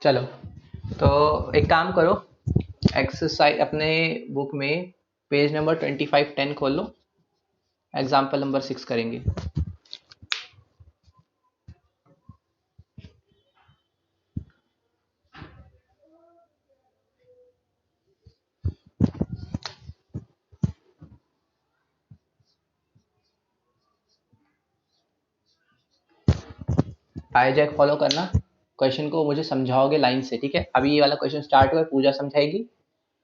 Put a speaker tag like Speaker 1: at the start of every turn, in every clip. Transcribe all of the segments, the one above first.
Speaker 1: चलो, तो एक काम करो, एक्सरसाइज अपने बुक में पेज नंबर 2510 खोल लो। एग्जाम्पल नंबर 6 करेंगे। हाईजैक फॉलो करना, क्वेश्चन को मुझे समझाओगे लाइन से, ठीक है? अभी ये वाला क्वेश्चन स्टार्ट हुआ है, पूजा समझाएगी,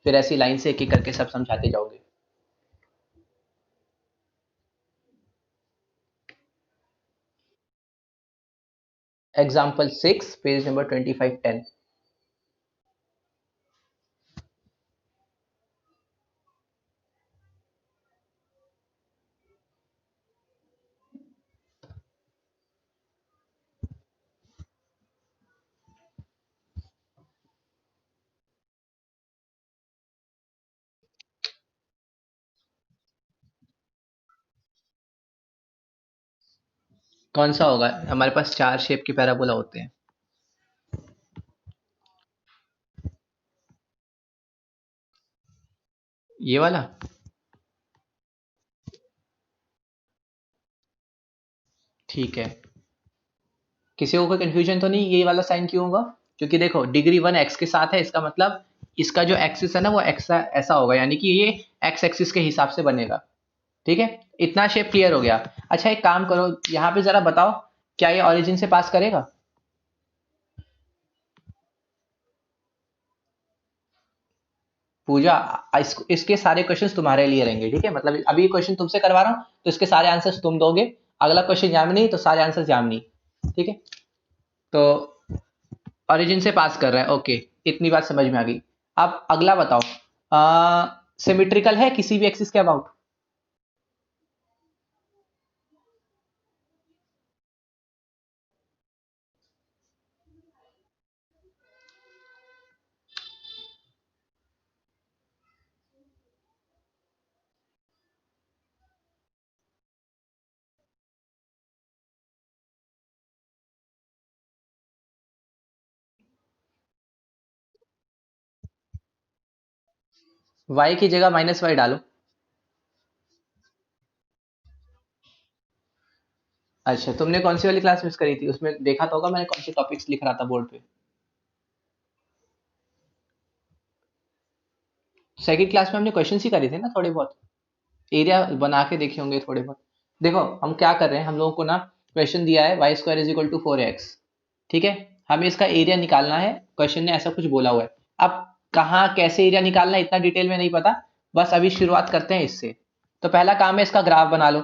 Speaker 1: फिर ऐसी लाइन से एक एक करके सब समझाते जाओगे। Example 6 page number 2510। कौन सा होगा? हमारे पास चार शेप के पैराबोला होते हैं। ये वाला। ठीक है, किसी को कोई कंफ्यूजन तो नहीं? ये वाला साइन क्यों होगा? क्योंकि देखो डिग्री 1 एक्स के साथ है, इसका मतलब इसका जो एक्सिस है ना वो एक्स ऐसा होगा, यानी कि ये एक्स एक्सिस के हिसाब से बनेगा। ठीक है, इतना शेप क्लियर हो गया। अच्छा एक काम करो, यहाँ पे जरा बताओ, क्या ये ओरिजिन से पास करेगा? पूजा, इसके सारे क्वेश्चंस तुम्हारे लिए रहेंगे, ठीक है? मतलब अभी क्वेश्चन तुमसे करवा रहा हूँ तो इसके सारे आंसर्स तुम दोगे। अगला क्वेश्चन यामिनी, तो सारे आंसर्स यामिनी। ठीक है, तो ओरिजिन से पास कर रहा है, ओके। इतनी बात समझ में आ गई। अब अगला बताओ, सिमेट्रिकल है किसी भी एक्सिस के अबाउट? वाई की जगह माइनस वाई डालो। अच्छा, तुमने कौन सी वाली क्लास मिस करी थी? उसमें देखा तो होगा मैंने कौन से टॉपिक्स लिख रहा था बोर्ड पे। सेकंड क्लास में हमने क्वेश्चन ही करे थे ना थोड़े बहुत, एरिया बना के देखे होंगे थोड़े बहुत। देखो हम क्या कर रहे हैं, हम लोगों को ना क्वेश्चन दिया है Y square is equal to 4x। ठीक है, हमें इसका एरिया निकालना है, क्वेश्चन ने ऐसा कुछ बोला हुआ है। अब कहाँ कैसे एरिया निकालना है इतना डिटेल में नहीं पता, बस अभी शुरुआत करते हैं इससे। तो पहला काम है इसका ग्राफ बना लो।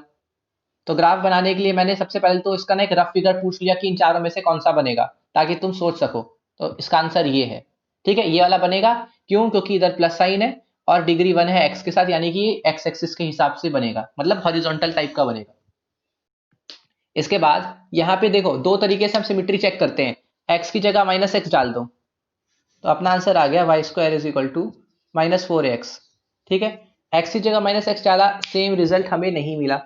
Speaker 1: तो ग्राफ बनाने के लिए मैंने सबसे पहले तो इसका ना एक रफ फिगर पूछ लिया कि इन चारों में से कौन सा बनेगा, ताकि तुम सोच सको। तो इसका आंसर ये है। ठीक है, ये वाला बनेगा। क्यों? क्योंकि इधर प्लस साइन है और डिग्री 1 है एक्स के साथ, यानी कि एक्स एक्सिस के हिसाब से बनेगा, मतलब हॉरिजॉन्टल टाइप का बनेगा। इसके बाद यहाँ पे देखो दो तरीके से हम सिमिट्री चेक करते हैं। एक्स की जगह माइनस एक्स डाल दो, तो अपना आंसर आ गया Y square is equal to -4x। ठीक है, एक्स की जगह माइनस एक्स डाला, सेम रिजल्ट हमें नहीं मिला।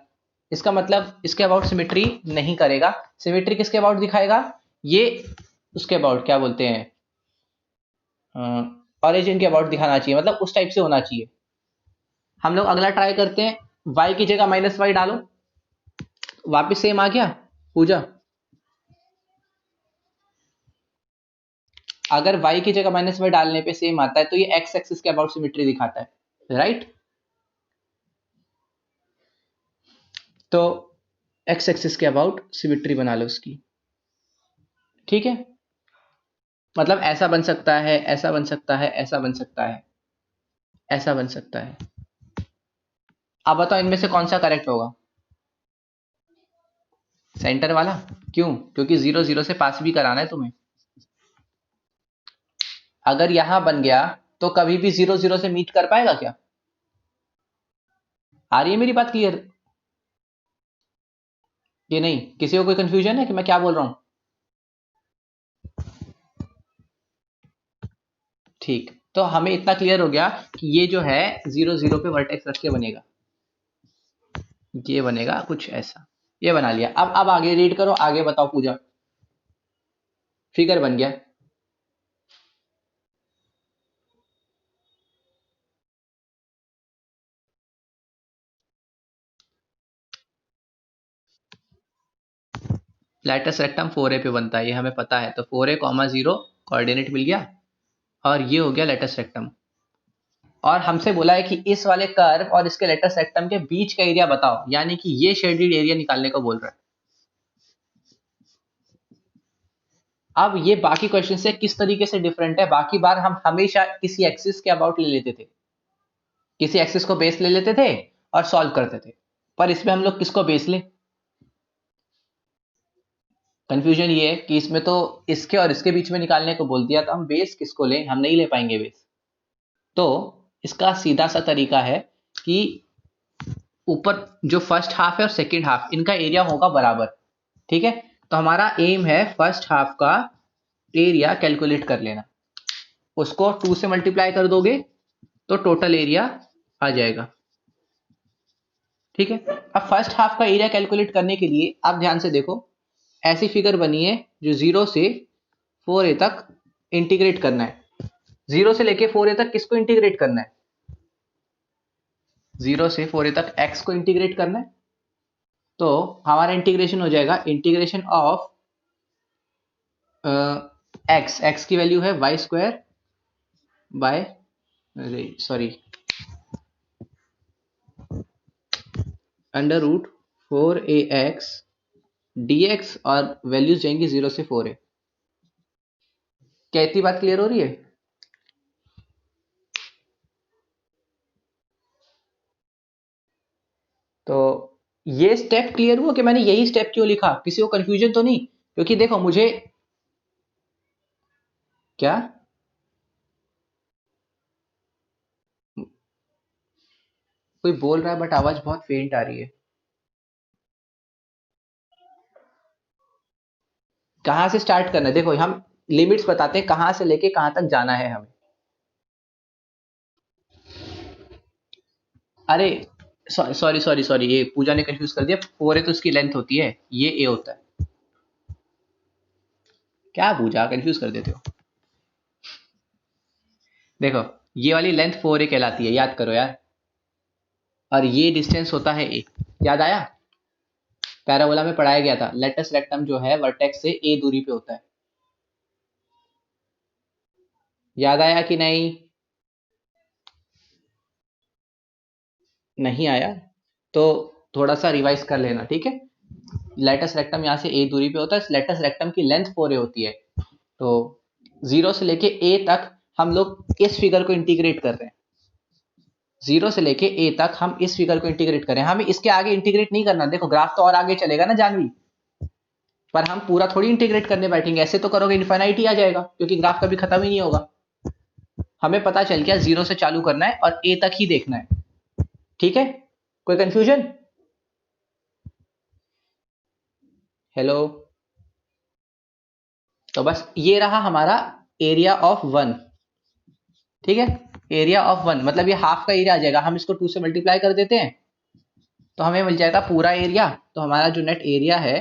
Speaker 1: इसका मतलब इसके अबाउट सिमेट्री नहीं करेगा। सिमेट्री किसके अबाउट दिखाएगा? ये उसके अबाउट क्या बोलते हैं, ऑरिजिन के अबाउट दिखाना चाहिए, मतलब उस टाइप से होना चाहिए। हम लोग अगला ट्राई करते हैं, वाई की जगह माइनस वाई डालो, वापिस सेम आ गया। पूजा, अगर y की जगह माइनस वाई डालने पे सेम आता है तो ये x एक्सिस के अबाउट सिमेट्री दिखाता है, राइट? तो x एक्सिस के अबाउट सिमेट्री बना लो उसकी। ठीक है, मतलब ऐसा बन सकता है, ऐसा बन सकता है, ऐसा बन सकता है, ऐसा बन सकता है। अब बताओ इनमें से कौन सा करेक्ट होगा? सेंटर वाला। क्यों? क्योंकि 0 0 से पास भी कराना है तुम्हें। अगर यहां बन गया तो कभी भी 0 0 से मीट कर पाएगा क्या? आ रही है मेरी बात क्लियर? ये नहीं, किसी को कोई कंफ्यूजन है कि मैं क्या बोल रहा हूं? ठीक, तो हमें इतना क्लियर हो गया कि ये जो है 0 0 पे वर्टेक्स रख के बनेगा, ये बनेगा कुछ ऐसा। ये बना लिया। अब आगे रीड करो, आगे बताओ पूजा। फिगर बन गया। लैटिस रेक्टम 4a पे बनता है, ये हमें पता है। तो 4a, 0 कोऑर्डिनेट मिल गया और ये हो गया लैटिस रेक्टम। और हमसे बोला है कि इस वाले कर्व और इसके लैटिस रेक्टम के बीच का एरिया बताओ, यानी कि ये शेडेड एरिया निकालने को बोल रहा है। अब ये बाकी क्वेश्चन से किस तरीके से डिफरेंट है, बाकी बार हम हमेशा किसी एक्सिस के अबाउट ले लेते थे, किसी एक्सिस को बेस ले लेते थे और सॉल्व करते थे, पर इसमें हम लोग किसको बेस ले? कंफ्यूजन ये है कि इसमें तो इसके और इसके बीच में निकालने को बोल दिया, तो हम बेस किसको लें? हम नहीं ले पाएंगे बेस। तो इसका सीधा सा तरीका है कि ऊपर जो फर्स्ट हाफ है और सेकंड हाफ, इनका एरिया होगा बराबर, ठीक है। तो हमारा एम है फर्स्ट हाफ का एरिया कैलकुलेट कर लेना, उसको 2 से मल्टीप्लाई कर दोगे तो टोटल एरिया आ जाएगा, ठीक है। अब फर्स्ट हाफ का एरिया कैलकुलेट करने के लिए आप ध्यान से देखो, ऐसी फिगर बनी है जो 0 से 4a तक इंटीग्रेट करना है। 0 से लेके 4a तक किसको इंटीग्रेट करना है? 0 से 4a तक x को इंटीग्रेट करना है। तो हमारा इंटीग्रेशन हो जाएगा इंटीग्रेशन ऑफ x की वैल्यू है Y square by, sorry, under root 4ax dx, और वैल्यूज जाएंगी 0 से 4a। क्या इतनी बात क्लियर हो रही है? तो ये स्टेप क्लियर हुआ कि मैंने यही स्टेप क्यों लिखा? किसी को कंफ्यूजन तो नहीं? क्योंकि देखो मुझे क्या, कोई बोल रहा है बट आवाज बहुत फेंट आ रही है। कहां से स्टार्ट करना है? देखो हम लिमिट्स बताते हैं कहां से लेके कहां तक जाना है हमें। अरे सॉरी सॉरी सॉरी, ये पूजा ने कंफ्यूज कर दिया। 4 है तो उसकी लेंथ होती है, ये ए होता है। क्या पूजा कंफ्यूज कर देते हो? देखो ये वाली लेंथ 4a कहलाती है, याद करो यार, और ये डिस्टेंस होता है ए। याद आया? पैराबोला में पढ़ाया गया था, लेटस रेक्टम जो है वर्टेक्स से ए दूरी पे होता है। याद आया कि नहीं? नहीं आया तो थोड़ा सा रिवाइज कर लेना, ठीक है। लेटस रेक्टम यहाँ से ए दूरी पे होता है, लेटस रेक्टम की लेंथ 4a होती है। तो 0 से लेके ए तक हम लोग इस फिगर को इंटीग्रेट कर रहे हैं। 0 से लेके ए तक हम इस फिगर को इंटीग्रेट करें, हमें इसके आगे इंटीग्रेट नहीं करना। देखो ग्राफ तो और आगे चलेगा ना जानवी, पर हम पूरा थोड़ी इंटीग्रेट करने बैठेंगे, ऐसे तो करोगे इन्फिनाइट ही आ जाएगा, क्योंकि ग्राफ कभी खत्म ही नहीं होगा। हमें पता चल गया 0 से चालू करना है और ए तक ही देखना है, ठीक है। कोई कंफ्यूजन? हेलो? तो बस ये रहा हमारा एरिया ऑफ वन, ठीक है। एरिया ऑफ वन मतलब ये हाफ का एरिया आ जाएगा, हम इसको 2 से मल्टीप्लाई कर देते हैं तो हमें मिल जाएगा पूरा एरिया। तो हमारा जो नेट एरिया है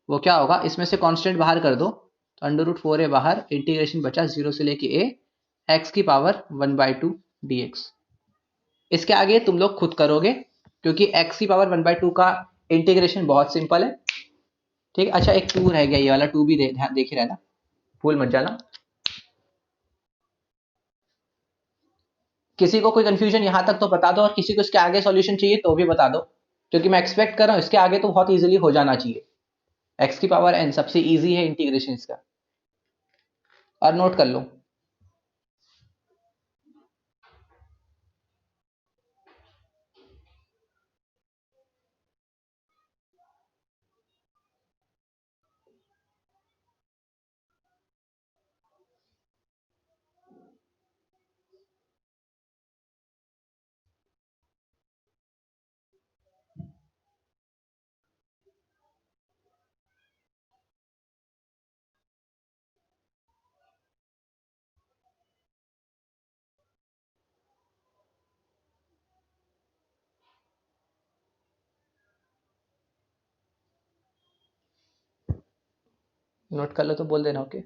Speaker 1: वो क्या होगा, इसमें से कांस्टेंट बाहर कर दो तो अंडर रूट 4a बाहर, इंटीग्रेशन बचा 0 से लेके ए, एक्स की पावर 1/2 dx। इसके आगे तुम लोग खुद करोगे क्योंकि एक्स की पावर 1/2 का इंटीग्रेशन बहुत सिंपल है, ठीक है। अच्छा एक टू रह गया, ये वाला टू भी ध्यान देखे रहना, भूल मत जाना। किसी को कोई कंफ्यूजन यहां तक तो बता दो, और किसी को इसके आगे सॉल्यूशन चाहिए तो भी बता दो, क्योंकि मैं एक्सपेक्ट कर रहा हूं इसके आगे तो बहुत इजीली हो जाना चाहिए। एक्स की पावर एन सबसे इजी है इंटीग्रेशन इसका, और नोट कर लो। नोट कर लो तो बोल देना, ओके।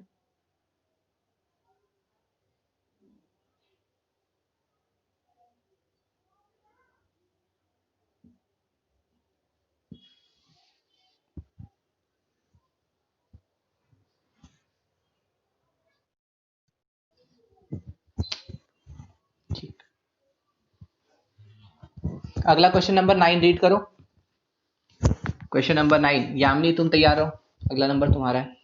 Speaker 1: अगला क्वेश्चन नंबर 9 रीड करो। क्वेश्चन नंबर 9, यामिनी तुम तैयार हो? अगला नंबर तुम्हारा है।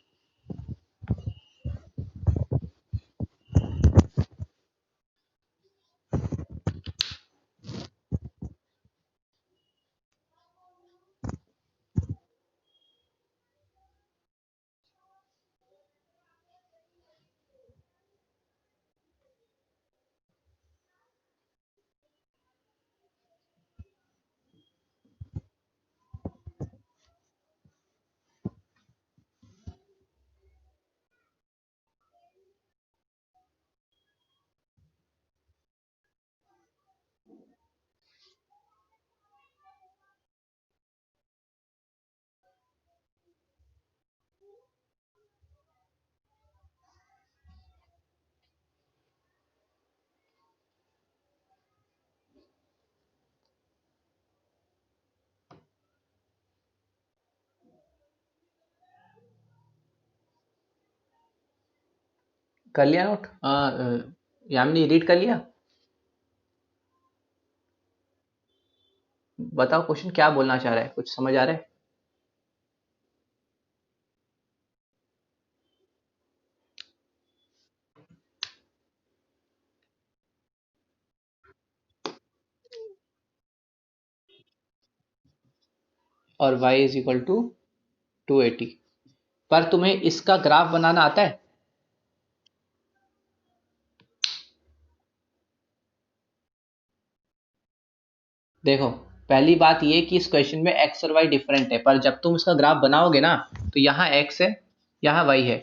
Speaker 1: कर लिया नोट? यामिनी रीड कर लिया? बताओ क्वेश्चन क्या बोलना चाह रहा है, कुछ समझ आ रहा है? और y इज इक्वल टू 280। पर तुम्हें इसका ग्राफ बनाना आता है? देखो, पहली बात ये कि इस क्वेश्चन में x और y डिफरेंट है, पर जब तुम इसका ग्राफ बनाओगे ना, तो यहाँ x है, यहाँ y है।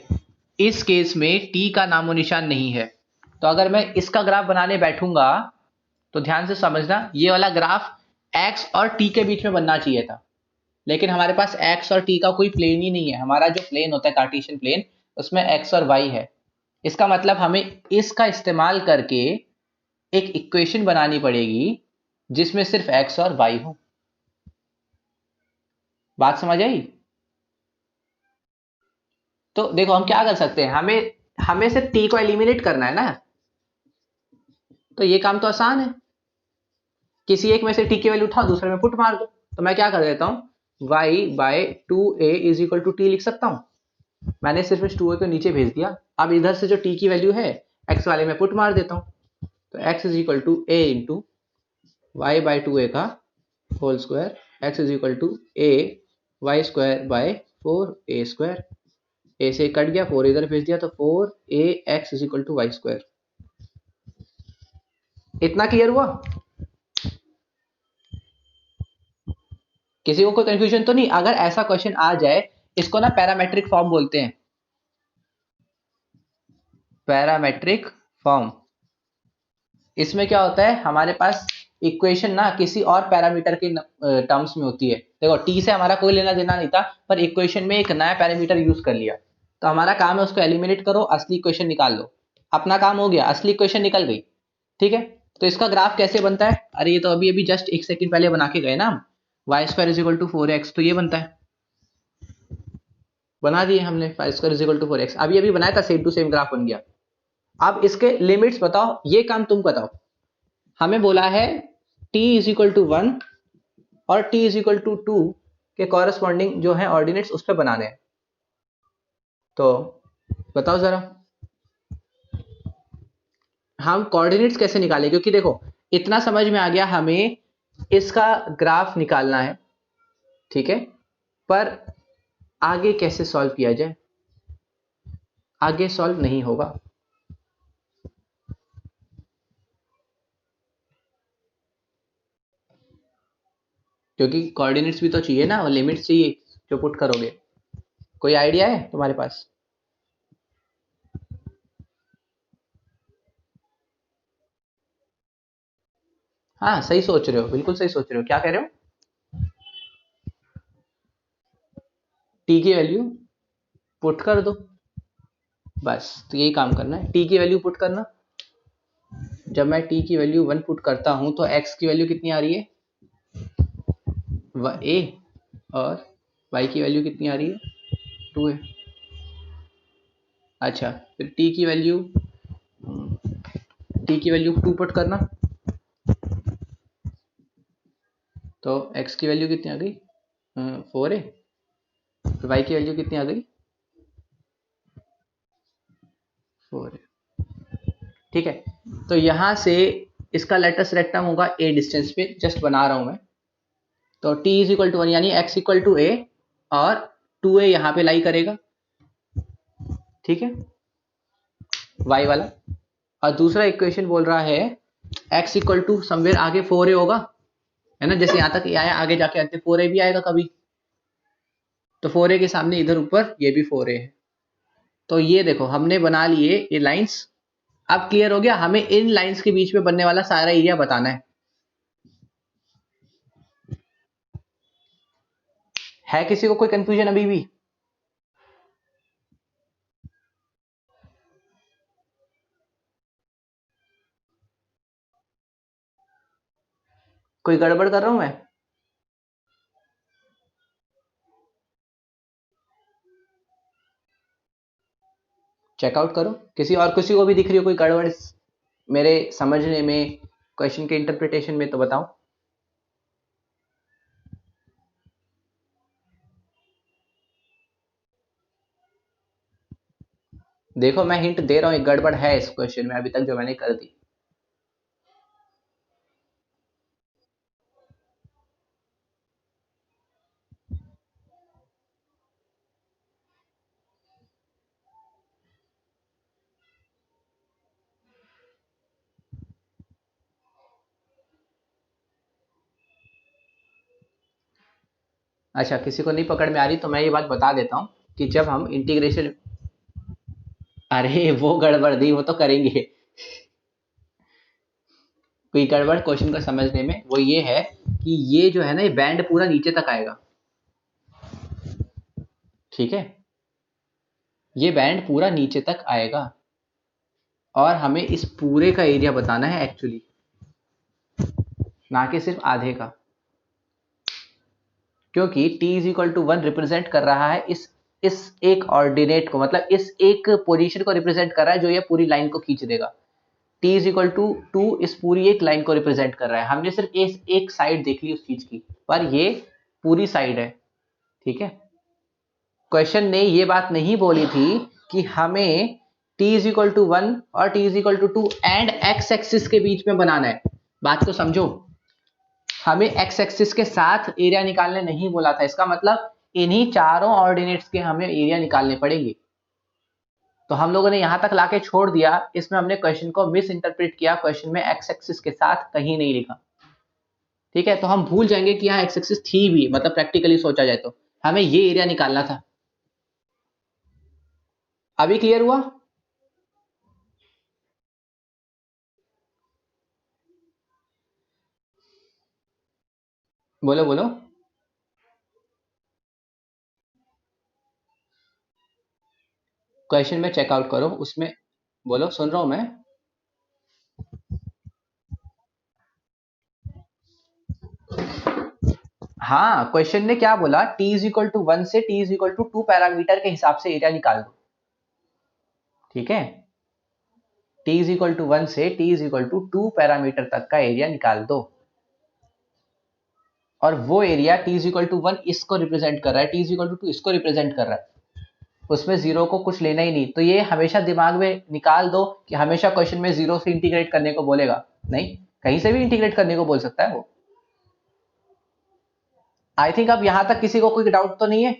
Speaker 1: इस केस में t का नामो निशान नहीं है। तो अगर मैं इसका ग्राफ बनाने बैठूंगा तो ध्यान से समझना, ये वाला ग्राफ x और t के बीच में बनना चाहिए था, लेकिन हमारे पास x और t का कोई प्लेन ही नहीं है। हमारा जो प्लेन होता है कार्टेशियन प्लेन, उसमें x और y है। इसका मतलब हमें इसका इस्तेमाल करके एक इक्वेशन बनानी पड़ेगी जिसमें सिर्फ x और y हो। बात समझ आई? तो देखो, हम क्या कर सकते हैं, हमें हमें सिर्फ t को एलिमिनेट करना है ना, तो ये काम तो आसान है। किसी एक में से t की वैल्यू उठाओ, दूसरे में पुट मार दो। तो मैं क्या कर देता हूं, y by 2a is equal to T लिख सकता हूं। मैंने सिर्फ इस 2a को नीचे भेज दिया। अब इधर से जो t की वैल्यू है x वाले में पुट मार देता हूं। तो x is equal to a into Y by 2a का whole square, x is equal to a Y square by 4a square. a से कट गया, 4 इधर भेज दिया, तो 4a x is equal to Y square. इतना क्लियर हुआ? किसी को कोई कंफ्यूजन तो नहीं? अगर ऐसा क्वेश्चन आ जाए, इसको ना पैरामेट्रिक फॉर्म बोलते हैं, पैरामेट्रिक फॉर्म। इसमें क्या होता है, हमारे पास इक्वेशन ना किसी और पैरामीटर के टर्म्स में होती है। देखो, टी से हमारा कोई लेना देना नहीं था, पर इक्वेशन में एक नया पैरामीटर यूज कर लिया, तो हमारा काम है उसको एलिमिनेट करो, असली इक्वेशन निकाल लो। अपना काम हो गया, असली इक्वेशन निकल गई। ठीक है, तो इसका ग्राफ कैसे बनता है? अरे ये तो अभी अभी जस्ट एक सेकंड पहले बना के गए ना हम। Y square is equal to 4x, तो ये बनता है, बना दिए हमने। Y square is equal to 4x अभी अभी बनाया था, सेम टू सेम ग्राफ बन गया। अब इसके लिमिट्स बताओ, ये काम तुम बताओ। हमें बोला है t इज इक्वल टू 1 और t इज इक्वल टू 2 के कॉरेस्पॉन्डिंग जो है ऑर्डिनेट्स उस पर बनाने हैं। तो बताओ जरा, हम कोऑर्डिनेट्स कैसे निकालें? क्योंकि देखो, इतना समझ में आ गया, हमें इसका ग्राफ निकालना है, ठीक है, पर आगे कैसे सॉल्व किया जाए? आगे सॉल्व नहीं होगा, क्योंकि कोऑर्डिनेट्स भी तो चाहिए ना, और लिमिट्स चाहिए जो पुट करोगे। कोई आइडिया है तुम्हारे पास? हाँ, सही सोच रहे हो, बिल्कुल सही सोच रहे हो। क्या कह रहे हो? टी की वैल्यू पुट कर दो, बस। तो यही काम करना है, टी की वैल्यू पुट करना। जब मैं टी की वैल्यू 1 पुट करता हूं, तो एक्स की वैल्यू कितनी आ रही है, ए, और वाई की वैल्यू कितनी आ रही है, 2 है। अच्छा, फिर टी की वैल्यू 2 पुट करना। तो x की वैल्यू कितनी आ गई 4a, तो y की वैल्यू कितनी आ गई 4a। ठीक है, तो यहां से इसका लेटेस्ट रेक्टम होगा a डिस्टेंस पे, जस्ट बना रहा हूं मैं। तो t इज इक्वल टू 1 यानी x इक्वल टू a और 2a यहां पे लाई करेगा। ठीक है, y वाला। और दूसरा इक्वेशन बोल रहा है x इक्वल टू समवेयर आगे 4a होगा, है ना, जैसे यहां तक आया आगे जाके आते 4a भी आएगा कभी, तो 4a के सामने इधर ऊपर ये भी 4a है। तो ये देखो हमने बना लिए ये लाइंस। अब क्लियर हो गया, हमें इन लाइंस के बीच में बनने वाला सारा एरिया बताना है किसी को कोई कंफ्यूजन अभी भी? कोई गड़बड़ कर रहा हूं मैं? चेकआउट करो, किसी और किसी को भी दिख रही हो कोई गड़बड़ मेरे समझने में, क्वेश्चन के इंटरप्रिटेशन में, तो बताओ। देखो मैं हिंट दे रहा हूं, एक गड़बड़ है इस क्वेश्चन में अभी तक जो मैंने कर दी। अच्छा, किसी को नहीं पकड़ में आ रही तो मैं ये बात बता देता हूं कि जब हम इंटीग्रेशन, अरे वो गड़बड़ दी वो तो करेंगे। कोई गड़बड़ क्वेश्चन को समझने में वो ये है कि ये जो है ना, ये बैंड पूरा नीचे तक आएगा। ठीक है, ये बैंड पूरा नीचे तक आएगा और हमें इस पूरे का एरिया बताना है एक्चुअली, ना कि सिर्फ आधे का, क्योंकि t is equal to 1 represent कर रहा है इस एक ऑर्डिनेट को, मतलब इस एक पोजीशन को रिप्रेजेंट कर रहा है जो ये पूरी लाइन को खींच देगा। t इज इक्वल टू 2 इस पूरी एक लाइन को रिप्रेजेंट कर रहा है। हमने सिर्फ इस एक साइड देख ली उस चीज की, पर ये पूरी साइड है। ठीक है, क्वेश्चन ने ये बात नहीं बोली थी कि हमें t इज इक्वल टू 1 और t is equal to 2 and x axis के बीच में बनाना है। बात को समझो, हमें x एक्सिस के साथ एरिया निकालने नहीं बोला था। इसका मतलब इन्हीं चारों ऑर्डिनेट्स के हमें एरिया निकालने पड़ेंगे। तो हम लोगों ने यहां तक लाके छोड़ दिया, इसमें हमने क्वेश्चन को मिस इंटरप्रेट किया, क्वेश्चन में x एक्सिस के साथ कहीं नहीं लिखा। ठीक है, तो हम भूल जाएंगे कि यहाँ x एक्सिस थी भी, मतलब प्रैक्टिकली सोचा जाए तो हमें ये एरिया निकालना था। अभी क्लियर हुआ? बोलो बोलो। क्वेश्चन में चेकआउट करो, उसमें बोलो, सुन रहा हूं मैं। हाँ, क्वेश्चन ने क्या बोला, t इज इक्वल टू 1 से t is equal to 2 parameter के हिसाब से एरिया निकाल दो। ठीक है, t इज इक्वल टू 1 से t is equal to 2 parameter तक का एरिया निकाल दो। और वो area t is equal to 1 इसको रिप्रेजेंट कर रहा है, t इज इक्वल टू 2 इसको रिप्रेजेंट कर रहा है, उसमें जीरो को कुछ लेना ही नहीं। तो ये हमेशा दिमाग में निकाल दो कि हमेशा क्वेश्चन में जीरो से इंटीग्रेट करने को बोलेगा, नहीं, कहीं से भी इंटीग्रेट करने को बोल सकता है वो। आई थिंक अब यहां तक किसी को कोई डाउट तो नहीं है?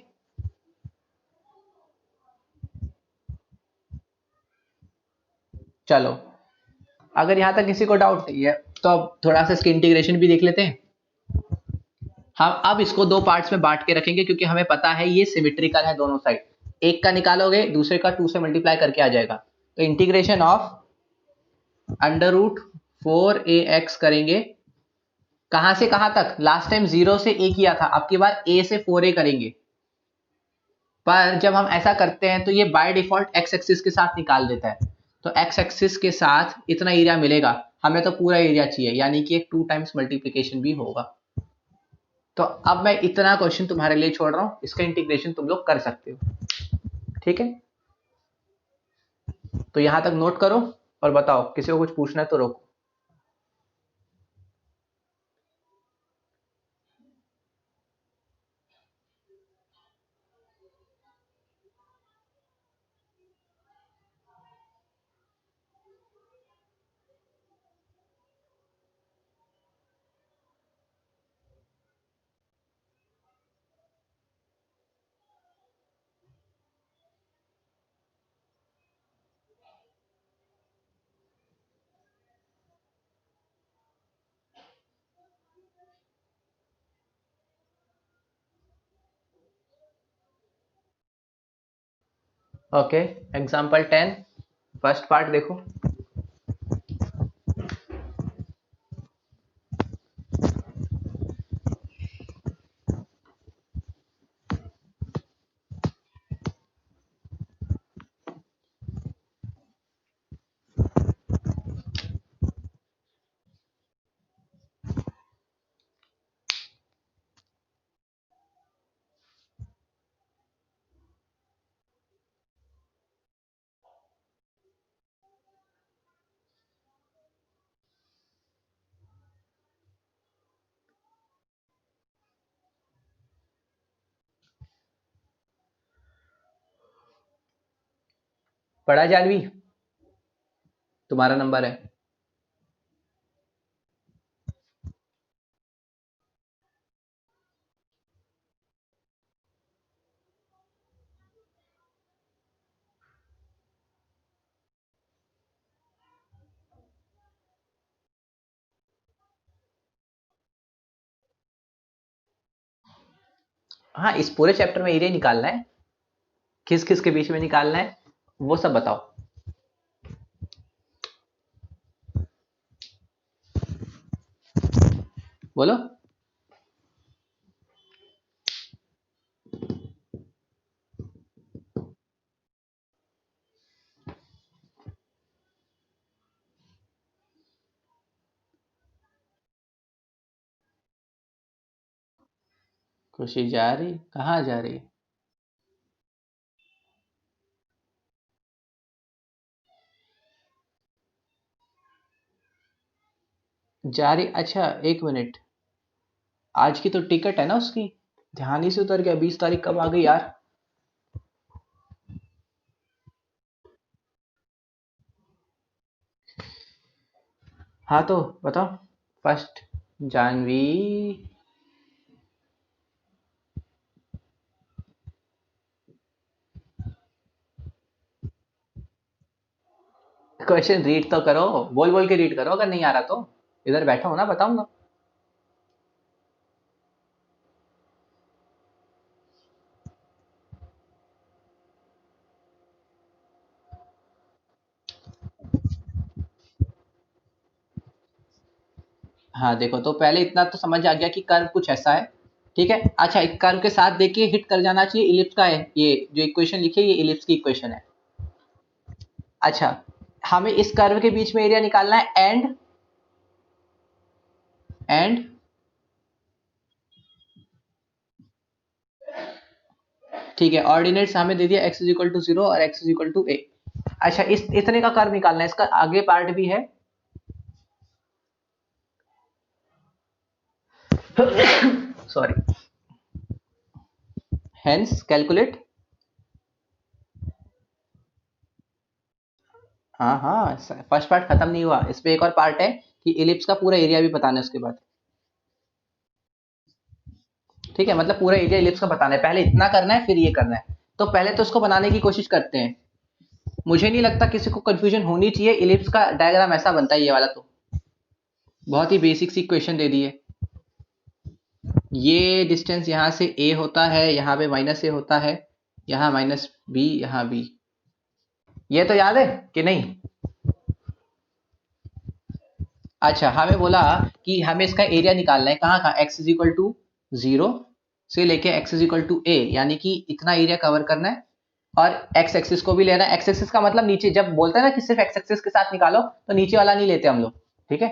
Speaker 1: चलो, अगर यहां तक किसी को डाउट नहीं है तो अब थोड़ा सा इसकी इंटीग्रेशन भी देख लेते हैं। हम अब इसको दो पार्ट्स में बांट के रखेंगे क्योंकि हमें पता है ये सिमेट्रिकल है दोनों साइड। एक का निकालोगे दूसरे का 2 से मल्टीप्लाई करके आ जाएगा। तो integration of under root 4ax करेंगे, कहां से कहां तक? लास्ट टाइम 0 से a किया था, अब की बार a से 4a करेंगे। पर जब हम ऐसा करते हैं तो ये बाय डिफॉल्ट x एक्सिस के साथ निकाल देता है, तो x एक्सिस के साथ इतना एरिया मिलेगा। हमें तो पूरा एरिया चाहिए, यानी कि एक 2 टाइम्स मल्टीप्लिकेशन भी होगा। तो अब मैं इतना क्वेश्चन तुम्हारे लिए छोड़ रहा हूं, इसका इंटीग्रेशन तुम लोग कर सकते हो। ठीक है, तो यहां तक नोट करो और बताओ, किसी को कुछ पूछना है तो रोको। ओके, एग्जाम्पल 10 फर्स्ट पार्ट देखो। पढ़ा जानवी, तुम्हारा नंबर है। हाँ, इस पूरे चैप्टर में एरिया निकालना है, किस किस के बीच में निकालना है वो सब बताओ। बोलो। खुशी जा रही, कहाँ जा रही? जा रही, अच्छा एक मिनट, आज की तो टिकट है ना उसकी, ध्यान ही से उतर गया। 20 तारीख कब आ गई यार? हाँ तो बताओ। फर्स्ट जानवी। क्वेश्चन रीड तो करो, बोल बोल के रीड करो, अगर नहीं आ रहा तो इधर बैठा हो ना, बताऊंगा। हाँ देखो, तो पहले इतना तो समझ आ गया कि कर्व कुछ ऐसा है, ठीक है। अच्छा, एक कर्व के साथ देखिए हिट कर जाना चाहिए इलिप्स का है, ये जो इक्वेशन लिखी है ये इलिप्स की इक्वेशन है। अच्छा, हमें इस कर्व के बीच में एरिया निकालना है, एंड ठीक है, ऑर्डिनेट्स हमें दे दिया x इज इक्वल टू 0 और x is equal to a। अच्छा, इस इतने का कर्व निकालना है, इसका आगे पार्ट भी है। सॉरी। Hence calculate. हाँ हाँ, फर्स्ट पार्ट खत्म नहीं हुआ, इस पे एक और पार्ट है कि इलिप्स का पूरा एरिया भी बताना है उसके बाद। ठीक है, मतलब पूरा एरिया इलिप्स का बताना है, पहले इतना करना है फिर ये करना है। तो पहले तो इसको बनाने की कोशिश करते हैं। मुझे नहीं लगता किसी को कंफ्यूजन होनी चाहिए, इलिप्स का डायग्राम ऐसा बनता है ये वाला, तो बहुत ही बेसिक सी इक्वेशन दे दी है। ये डिस्टेंस यहाँ से a होता है, यहाँ पे माइनस a होता है, यहाँ माइनस b, यहाँ b। ये तो याद है कि नहीं? अच्छा, हमें बोला कि हमें इसका एरिया निकालना है, कहाँ कहाँ, x इज इक्वल टू 0 से लेके x is equal to a, यानी कि इतना एरिया कवर करना है। और x एक्सिस को भी लेना है, x एक्सिस का मतलब नीचे, जब बोलते हैं ना कि सिर्फ x एक्सिस के साथ निकालो, तो नीचे वाला नहीं लेते हम लोग, ठीक है।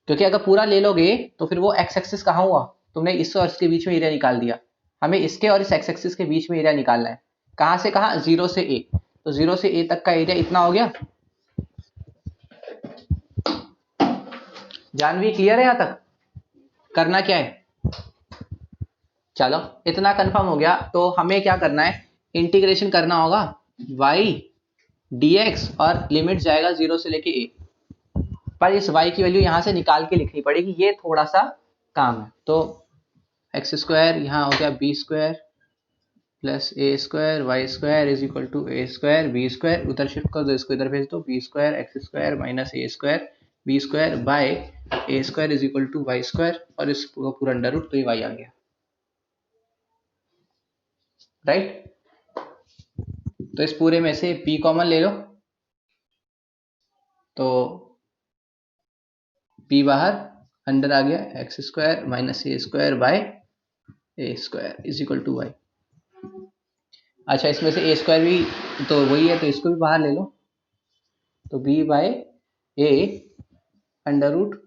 Speaker 1: क्योंकि अगर पूरा ले लोगे तो फिर वो x एक्सिस कहाँ हुआ, तुमने इस और इसके बीच में एरिया निकाल दिया। हमें इसके और इस x एक्सिस के बीच में एरिया निकालना है, कहाँ से कहाँ, 0 से a। तो 0 से a तक का एरिया इतना हो गया। जानवी क्लियर है यहाँ तक? करना क्या है, चलो इतना कंफर्म हो गया, तो हमें क्या करना है, इंटीग्रेशन करना होगा y dx, और लिमिट जाएगा 0 से लेके a। पर इस y की वैल्यू यहाँ से निकाल के लिखनी पड़ेगी, ये थोड़ा सा काम है। तो एक्स स्क्वायर यहाँ हो गया B square plus A square Y square is equal to A square B square, उधर शिफ्ट कर दो, इसको इधर भेज दो, B square X square minus A square B square by A square is equal to Y square, और इस पूरा अंडर रूट, तो ये वाई आ गया, राइट। तो इस पूरे में से p कॉमन ले लो, तो p बाहर, अंडर आ गया X square minus A square by A square is equal to Y. अच्छा, इसमें से ए स्क्वायर भी तो वही है, तो इसको भी बाहर ले लो, तो b bye A under root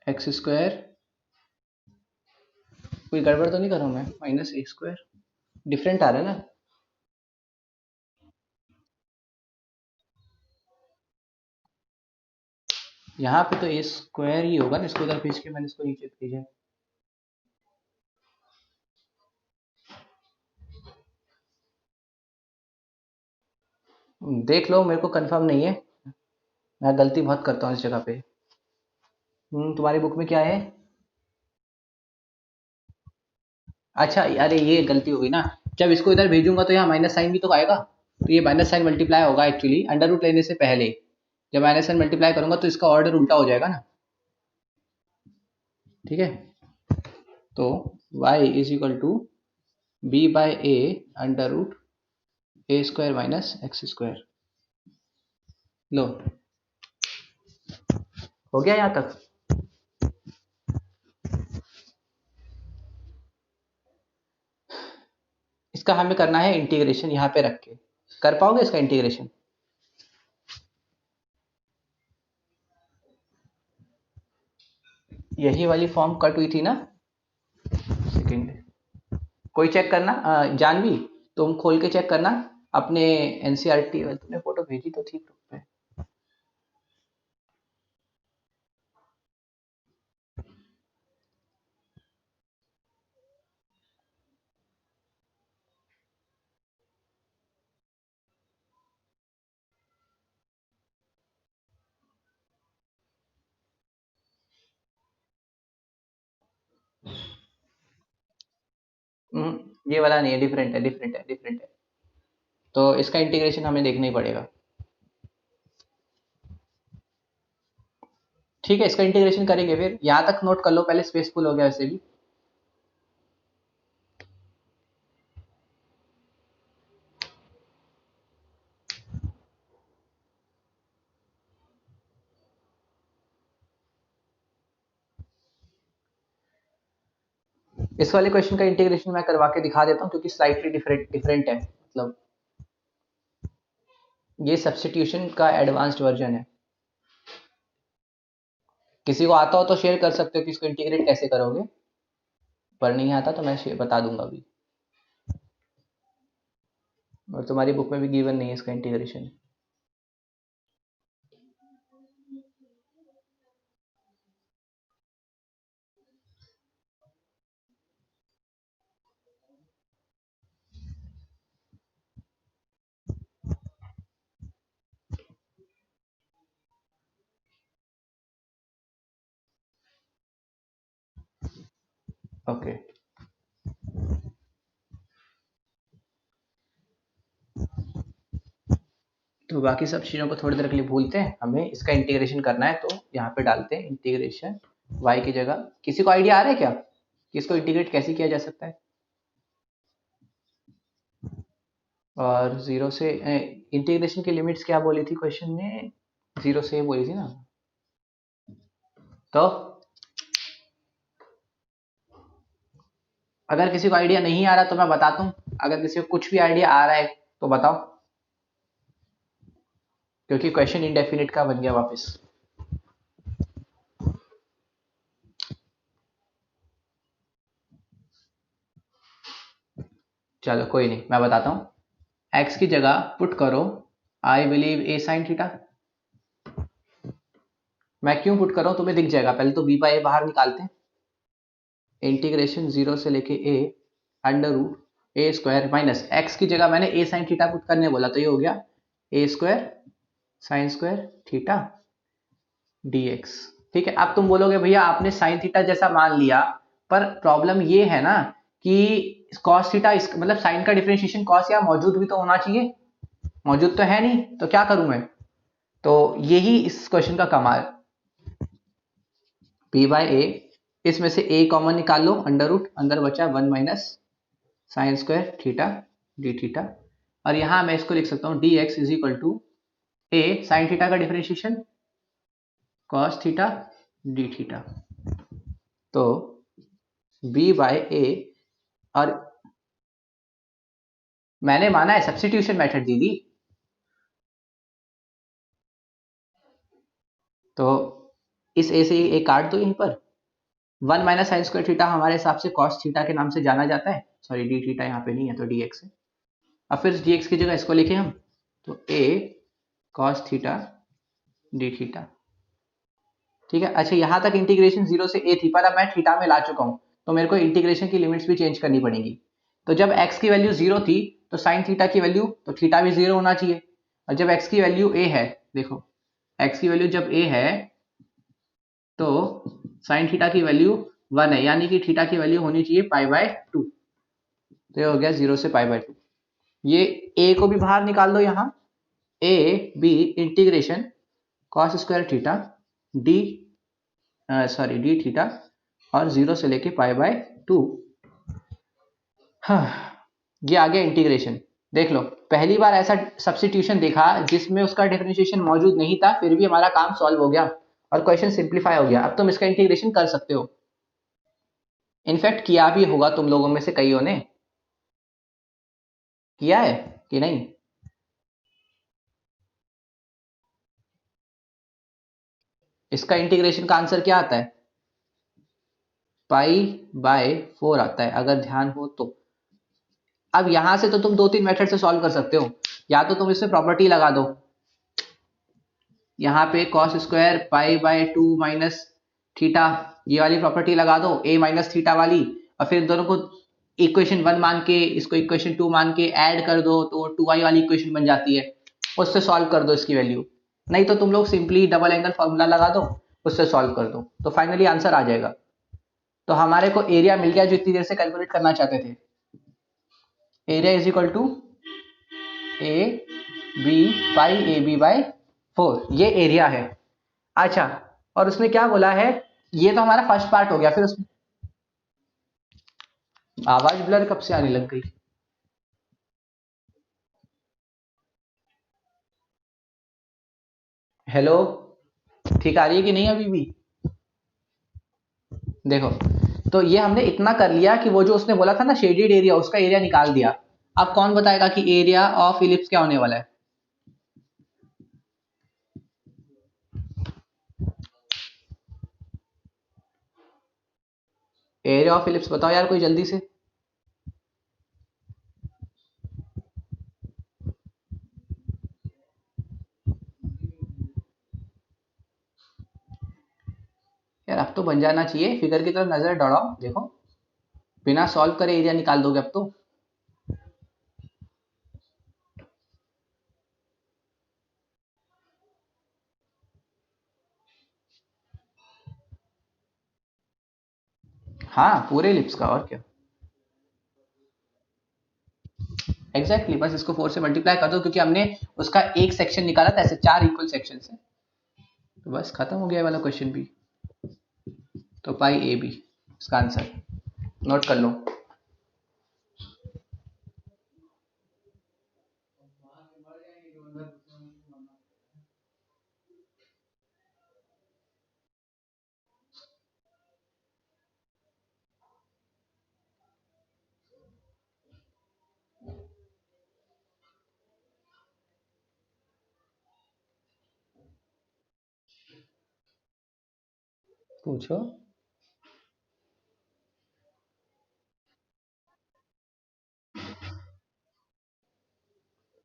Speaker 1: x square, कोई गड़बड़ तो नहीं कर रहा हूँ मैं, माइनस ए स्क्वायर, डिफरेंट आ रहा है ना। यहाँ पे तो ए स्क्वायर ही होगा ना, इसको उधर भेज के मैंने इसको नीचे भेजा। देख लो, मेरे को कंफर्म नहीं है, मैं गलती बहुत करता हूँ इस जगह पे। तुम्हारी बुक में क्या है? अच्छा, अरे ये गलती हो गई ना, जब इसको इधर भेजूंगा तो यहाँ माइनस साइन भी तो आएगा, तो ये माइनस साइन मल्टीप्लाई होगा एक्चुअली अंडर रूट लेने से पहले। जब माइनस साइन मल्टीप्लाई करूंगा तो इसका ऑर्डर उल्टा हो जाएगा ना, ठीक है। तो y is equal to B by A under root A square minus X square. लो, हो गया यहाँ तक। इसका हमें करना है इंटीग्रेशन, यहाँ पे रख के कर पाओगे इसका इंटीग्रेशन? यही वाली फॉर्म कट हुई थी ना, सेकेंड, कोई चेक करना, जानवी तुम खोल के चेक करना अपने एनसीईआरटी, तुमने फोटो भेजी तो थी ग्रुप पे। ये वाला नहीं है, डिफरेंट है, डिफरेंट है, डिफरेंट है, तो इसका इंटीग्रेशन हमें देखना ही पड़ेगा। ठीक है, इसका इंटीग्रेशन करेंगे, फिर यहाँ तक नोट कर लो पहले, स्पेसफुल हो गया वैसे भी। इस वाले क्वेश्चन का इंटीग्रेशन मैं करवा के दिखा देता हूँ, क्योंकि स्लाइटली डिफरेंट डिफरेंट है, मतलब ये सब्स्टिट्यूशन का एडवांस्ड वर्जन है। किसी को आता हो तो शेयर कर सकते हो कि इसको इंटीग्रेट कैसे करोगे, पर नहीं आता तो मैं बता दूंगा अभी, और तुम्हारी बुक में भी गिवन नहीं है इसका इंटीग्रेशन। ओके, तो बाकी सब चीज़ों को थोड़ी देर के लिए भूलते हैं, हमें इसका इंटीग्रेशन करना है, तो यहाँ पे डालते हैं इंटीग्रेशन y की जगह। किसी को आइडिया आ रहा है क्या कि इसको इंटीग्रेट कैसे किया जा सकता है? और जीरो से इंटीग्रेशन की लिमिट्स क्या बोली थी क्वेश्चन में? जीरो से बोली थी ना, तो अगर किसी को आइडिया नहीं आ रहा तो मैं बताता हूँ, अगर किसी को कुछ भी आइडिया आ रहा है तो बताओ, क्योंकि क्वेश्चन इंडेफिनिट का बन गया वापस। चलो कोई नहीं, मैं बताता हूँ। x की जगह पुट करो I believe A sine theta. मैं क्यों पुट कर रहा हूँ तुम्हें दिख जाएगा, पहले तो b बाय ए बाहर निकालते हैं, इंटीग्रेशन जीरो से लेके a under root A square minus x की जगह मैंने a साइन थीटा पुट करने बोला, तो ये हो गया a square sine square theta dx। ठीक है, अब तुम बोलोगे भैया आपने साइन थीटा जैसा मान लिया, पर प्रॉब्लम ये है ना कि cos थीटा, मतलब साइन का डिफरेंशिएशन cos या मौजूद भी तो होना चाहिए, मौजूद तो है नहीं, तो क्या करूं मैं? तो यही इस क्वेश्चन का कमाल, p बाय ए, इसमें से a कॉमन निकाल लो, अंडर रूट अंदर बचा 1 minus sine square theta D theta, और यहां मैं इसको लिख सकता हूं D X is equal to A sine theta का differentiation cos theta D theta. तो बी बाय ए, और मैंने माना है सब्स्टिट्यूशन मेथड दीदी। तो इस ए से ए काट दो यहीं पर, 1 माइनस साइन स्क्वायर थीटा हमारे हिसाब से कॉस थीटा के नाम से जाना जाता है, सॉरी डी थीटा यहाँ पे नहीं है तो डी एक्स है। अब फिर डी एक्स की जगह इसको लिखे हम, तो ए कॉस थीटा डी थीटा, ठीक है। अच्छा यहाँ तक इंटीग्रेशन 0 से a थी, पर अब मैं थीटा में ला चुका हूँ तो मेरे को इंटीग्रेशन की लिमिट्स भी चेंज करनी पड़ेगी। तो जब x की वैल्यू 0 थी तो साइन थीटा की वैल्यू, तो थीटा भी 0 होना चाहिए। और जब x की वैल्यू a है, देखो x की वैल्यू जब a है तो साइन थीटा की वैल्यू 1 है, यानी कि थीटा की वैल्यू होनी चाहिए पाई बाय 2। तो ये हो गया 0 से पाई बाय 2। ये a को भी बाहर निकाल दो, यहाँ a b integration cos square theta D sorry D theta और 0 से लेके पाई बाय 2। हाँ, ये आ गया इंटीग्रेशन। देख लो पहली बार ऐसा सब्स्टिट्यूशन देखा जिसमें उसका डिफरेंशिएशन मौजूद नहीं था, फिर भी हमारा काम सॉल्व हो गया और क्वेश्चन सिंप्लीफाई हो गया। अब तुम इसका इंटीग्रेशन कर सकते हो, इनफैक्ट किया भी होगा तुम लोगों में से कईयों ने किया है कि नहीं। इसका इंटीग्रेशन का आंसर क्या आता है, पाई बाय 4 आता है अगर ध्यान हो तो। अब यहां से तो तुम 2-3 मेथड से सॉल्व कर सकते हो, या तो तुम इसमें प्रॉपर्टी लगा दो, यहाँ पे cos square pi by 2 minus theta, ये वाली प्रॉपर्टी लगा दो a माइनस थीटा वाली, और फिर दोनों को इक्वेशन 1 मान के इसको इक्वेशन 2 मान के ऐड कर दो तो 2y वाली इक्वेशन बन जाती है, उससे सॉल्व कर दो इसकी वैल्यू। नहीं तो तुम लोग सिंपली डबल एंगल फॉर्मूला लगा दो, उससे सॉल्व कर दो, तो फाइनली आंसर आ जाएगा। तो हमारे को एरिया मिल गया जो इतनी देर से कैलकुलेट करना चाहते थे। Area is equal to A B pi A B by 4, ये एरिया है। अच्छा, और उसने क्या बोला है, ये तो हमारा फर्स्ट पार्ट हो गया। फिर उसमें आवाज ब्लर कब से आने लग गई, हेलो, ठीक आ रही है कि नहीं अभी भी। देखो, तो ये हमने इतना कर लिया कि वो जो उसने बोला था ना शेडेड एरिया, उसका एरिया निकाल दिया। अब कौन बताएगा कि एरिया ऑफ इलिप्स क्या होने वाला है। एरिया ऑफ इलिप्स बताओ यार कोई जल्दी से। यार अब तो बन जाना चाहिए, फिगर की तरफ नजर दौड़ाओ, देखो बिना सॉल्व करे एरिया निकाल दोगे अब तो। हाँ पूरे इलिप्स का, और क्या। एग्जैक्टली बस इसको 4 से मल्टीप्लाई कर दो, क्योंकि हमने उसका एक सेक्शन निकाला था, ऐसे 4 इक्वल सेक्शन है, तो बस खत्म हो गया ये वाला क्वेश्चन भी। तो पाई ए बी इसका आंसर, नोट कर लो। पूछो।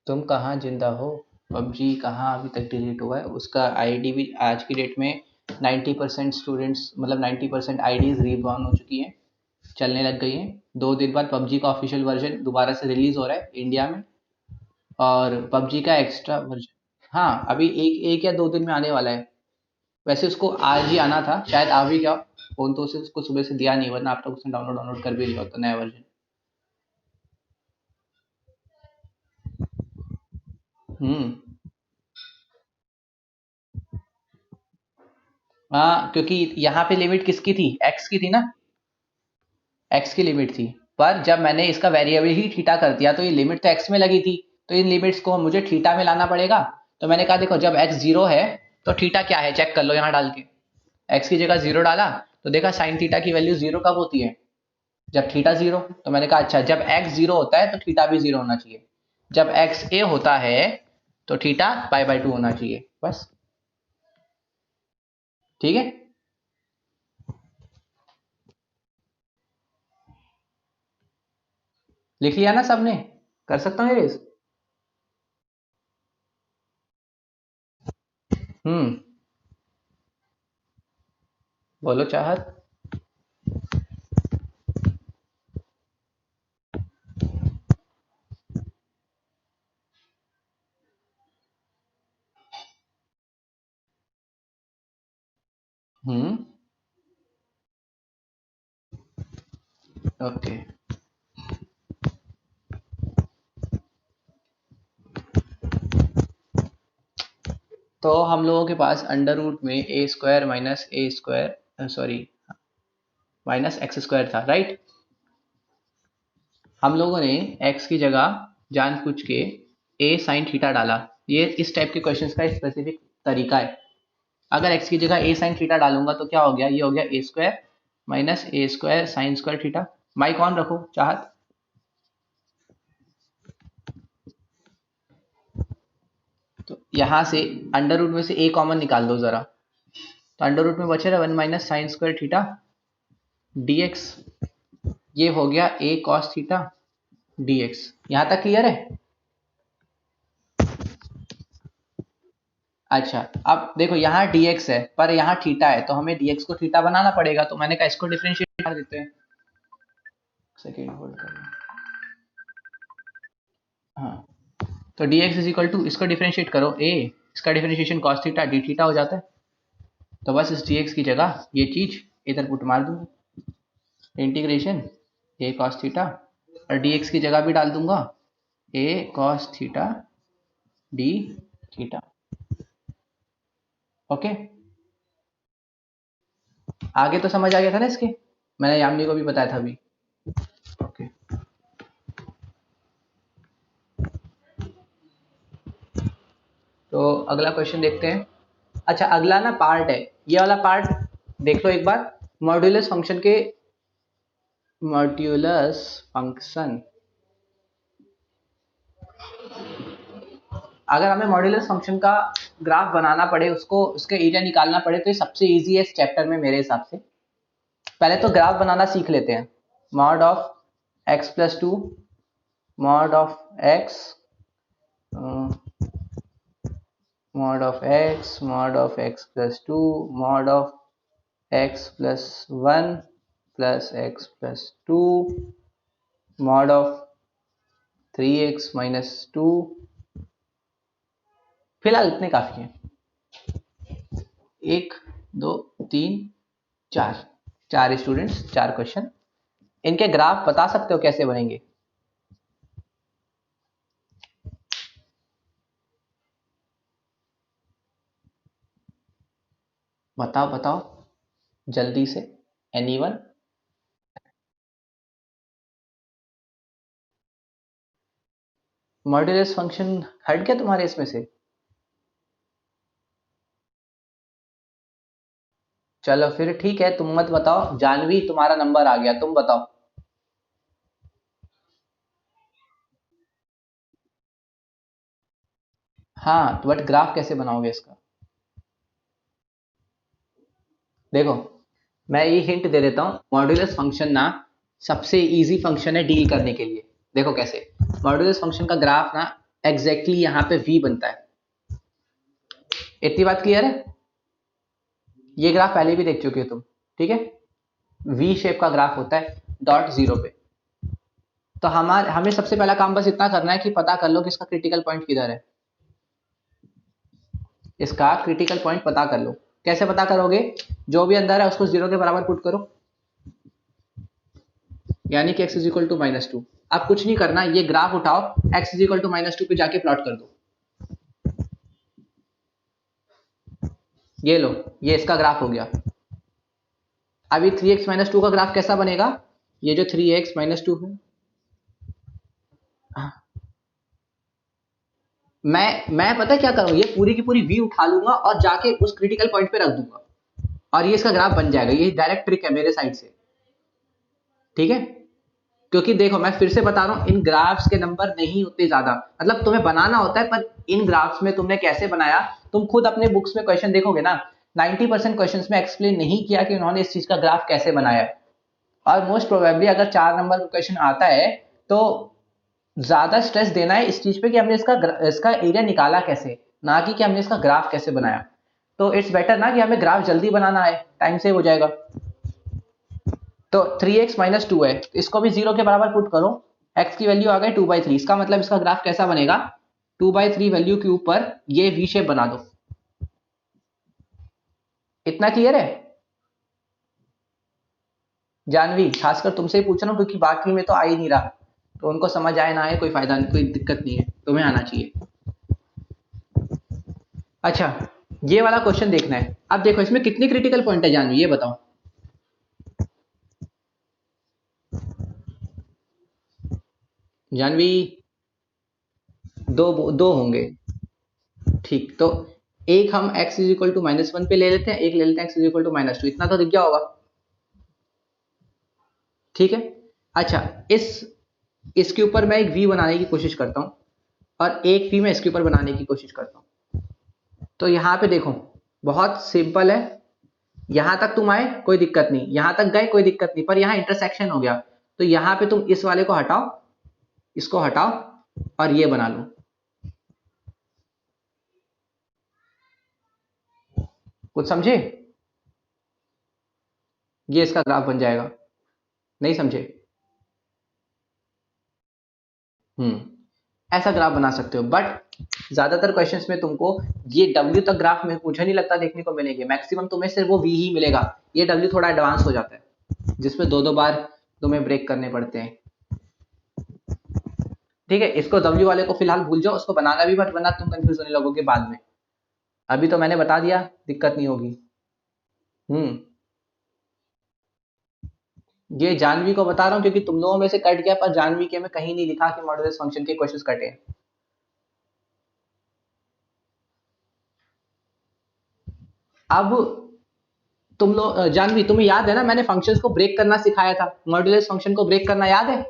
Speaker 1: तुम कहाँ जिंदा हो, पबजी कहाँ अभी तक डिलीट हुआ है, उसका आईडी भी आज की डेट में 90% स्टूडेंट्स, मतलब 90% आईडीज रीबॉर्न हो चुकी हैं, चलने लग गई हैं। 2 दिन बाद पबजी का ऑफिशियल वर्जन दोबारा से रिलीज हो रहा है इंडिया में, और पबजी का एक्स्ट्रा वर्जन, हाँ अभी एक एक या 2 दिन में आने वाला है। वैसे उसको आज ही आना था, शायद आ भी गया, फोन तो उसे उसको सुबह से दिया नहीं, वरना आप लोग उसने डाउनलोड डाउनलोड कर भी लिया होता नया वर्जन। हम्म। हाँ क्योंकि यहाँ पे लिमिट किसकी थी, एक्स की थी ना, एक्स की लिमिट थी। पर जब मैंने इसका वेरिएबल ही थीटा कर दिया तो ये लिमिट तो एक्स में लगी थी, तो इन लिमिट्स को मुझे थीटा में लाना पड़ेगा। तो मैंने कहा देखो जब एक्स जीरो है तो थीटा क्या है चेक कर लो यहाँ डाल के। एक्स की जगह जीरो डाला तो देखा साइन थीटा की वैल्यू जीरो कब होती है, जब थीटा जीरो। तो मैंने कहा अच्छा जब एक्स जीरो होता है तो थीटा भी जीरो होना चाहिए, जब एक्स ए होता है तो थीटा पाई/2 होना चाहिए, बस। ठीक है, लिख लिया ना सबने, कर सकता हूँ ये। हम्म, बोलो चाहत। Hmm, okay. तो हम लोगों के पास अंडर रूट में A square minus A square, sorry, minus X square था, राइट। हम लोगों ने एक्स की जगह जानबूझ के ए साइन थीटा डाला। ये इस टाइप के क्वेश्चंस का स्पेसिफिक तरीका है। अगर एक्स की जगह ए साइन थीटा डालूंगा तो क्या हो गया, ये हो गया A square minus A square sine square theta. Mic on रखो चाहत। तो यहां से अंडर रूट में से ए कॉमन निकाल दो जरा, तो अंडर रूट में बचे रहा 1 minus sine square theta dx। ये हो गया a cos थीटा dx। यहां तक क्लियर है। अच्छा, अब देखो यहाँ dx है पर यहाँ थीटा है, तो हमें dx को थीटा बनाना पड़ेगा, तो मैंने कहा इसको डिफरेंशिएट कर देते हैं। सेकेंड होल्ड कर, हाँ। तो dx इज इक्वल टू, इसको डिफरेंशिएट करो a, इसका differentiation cos theta d theta हो जाता है। तो बस इस dx की जगह ये चीज इधर पुट मार दूंगा, इंटीग्रेशन a cos थीटा, और dx की जगह भी डाल दूंगा a cos theta d theta. Okay, आगे तो समझ आ गया था ना इसके, मैंने यामिनी को भी बताया था अभी। ओके, तो अगला क्वेश्चन देखते हैं। अच्छा, अगला ना पार्ट है, ये वाला पार्ट देख लो एक बार। मॉड्यूलस फंक्शन के, मॉड्यूलस फंक्शन, अगर हमें मॉड्यूलस फंक्शन का ग्राफ बनाना पड़े, उसको उसके एरिया निकालना पड़े, तो ये सबसे इजी है इस चैप्टर में मेरे हिसाब से। पहले तो ग्राफ बनाना सीख लेते हैं। Mod of x plus two, mod of x, mod of x plus 2, mod of x plus 1 plus x plus 2, mod of 3x minus 2। फिलहाल इतने काफी हैं। एक, दो, तीन, चार, चार स्टूडेंट्स, चार क्वेश्चन। इनके ग्राफ बता सकते हो कैसे बनेंगे? बताओ बताओ जल्दी से, एनीवन। मॉड्यूलस फंक्शन हट गया तुम्हारे इसमें से? चलो फिर ठीक है, तुम मत बताओ। जानवी तुम्हारा नंबर आ गया, तुम बताओ। हाँ, तो बट ग्राफ कैसे बनाओगे इसका? देखो, मैं ये हिंट दे देता हूँ, मॉड्यूलस फंक्शन ना सबसे इजी फंक्शन है डील करने के लिए। देखो कैसे, मॉड्यूलस फंक्शन का ग्राफ ना एग्जैक्टली यहाँ पे v बनता है। इतनी बात क्लियर है? ये ग्राफ पहले भी देख चुके हो तुम, ठीक है। वी शेप का ग्राफ होता है डॉट जीरो पे। तो हमें सबसे पहला काम बस इतना करना है कि पता कर लो कि इसका क्रिटिकल पॉइंट किधर है। इसका क्रिटिकल पॉइंट पता कर लो। कैसे पता करोगे? जो भी अंदर है उसको जीरो के बराबर पुट करो, यानी कि x इज इक्वल टू -2। अब कुछ नहीं करना, ये ग्राफ उठाओ, x इज इक्वल टू -2 पे जाके प्लॉट कर दो। ये लो, ये इसका ग्राफ हो गया। अभी 3x - 2 का ग्राफ कैसा बनेगा? ये जो 3x-2 है, हाँ, मैं पता है क्या करूँ, ये पूरी की पूरी v उठा लूंगा और जाके उस क्रिटिकल पॉइंट पे रख दूंगा और ये इसका ग्राफ बन जाएगा। ये डायरेक्ट ट्रिक है मेरे साइड से, ठीक है। क्योंकि देखो मैं फिर से बता रहा हूँ, इन ग्राफ्स के नंबर नहीं होते ज्यादा, मतलब तुम्हें बनाना होता है, पर इन ग्राफ्स में तुमने कैसे बनाया, तुम खुद अपने बुक्स में क्वेश्चन देखोगे ना, 90% क्वेश्चंस में एक्सप्लेन नहीं किया कि उन्होंने इस चीज का ग्राफ कैसे बनाया है। और मोस्ट प्रोबेबली अगर 4 नंबर का क्वेश्चन आता है तो ज्यादा स्ट्रेस देना है इस चीज पे कि हमने इसका एरिया निकाला कैसे, ना कि हमने इसका ग्राफ कैसे बनाया। तो इट्स बेटर ना कि हमें ग्राफ जल्दी बनाना है, टाइम सेव हो जाएगा। तो 3x-2 है, इसको भी 0 के बराबर पुट करो, x की वैल्यू आ गई 2/3। इसका मतलब इसका ग्राफ कैसा बनेगा, 2/3 वैल्यू के ऊपर ये वी शेप बना दो। इतना क्लियर है जानवी? खासकर तुमसे ही पूछ रहा हूँ क्योंकि बाकी में तो आ ही नहीं रहा, तो उनको समझ आए ना आए कोई फायदा नहीं, कोई दिक्कत नहीं है, तुम्हें आना चाहिए। अच्छा, ये वाला क्वेश्चन देखना है। अब देखो इसमें कितने क्रिटिकल पॉइंट है जानवी, ये बताओ। जानवी, दो होंगे, ठीक। तो एक हम x इज इक्वल टू -1 पे ले लेते हैं, एक ले लेते हैं x इज इक्वल टू -2, इतना तो दिख गया होगा, ठीक है। अच्छा, इस इसके ऊपर मैं एक v बनाने की कोशिश करता हूं और एक v मैं इसके ऊपर बनाने की कोशिश करता हूं। तो यहां पे देखो बहुत सिंपल है, यहां तक तुम आए कोई दिक्कत नहीं, यहां तक गए कोई दिक्कत नहीं, पर यहां इंटरसेक्शन हो गया, तो यहां पे तुम इस वाले को हटाओ, इसको हटाओ और ये बना लो। कुछ समझे? ये इसका ग्राफ बन जाएगा, नहीं समझे? ऐसा ग्राफ बना सकते हो, बट ज्यादातर क्वेश्चंस में तुमको ये W तक ग्राफ में मुझे नहीं लगता देखने को मिलेंगे, मैक्सिमम तुम्हें सिर्फ वो V ही मिलेगा। ये W थोड़ा एडवांस हो जाता है जिसमें दो दो बार तुम्हें ब्रेक करने पड़ते हैं, ठीक है। इसको W वाले को फिलहाल भूल जाओ, उसको बनाना भी मत, वरना तुम कंफ्यूज होने लगोगे बाद में। अभी तो मैंने बता दिया, दिक्कत नहीं होगी। हम्म ये जानवी को बता रहा हूँ क्योंकि तुम लोगों में से कट गया, पर जानवी के में कहीं नहीं लिखा कि मॉडुलस फंक्शन के क्वेश्चंस कटे हैं। अब तुम लोग जानवी, तुम्हें याद है ना मैंने फंक्शंस को ब्रेक करना सिखाया था, मॉड्यूलस फंक्शन को ब्रेक करना याद है?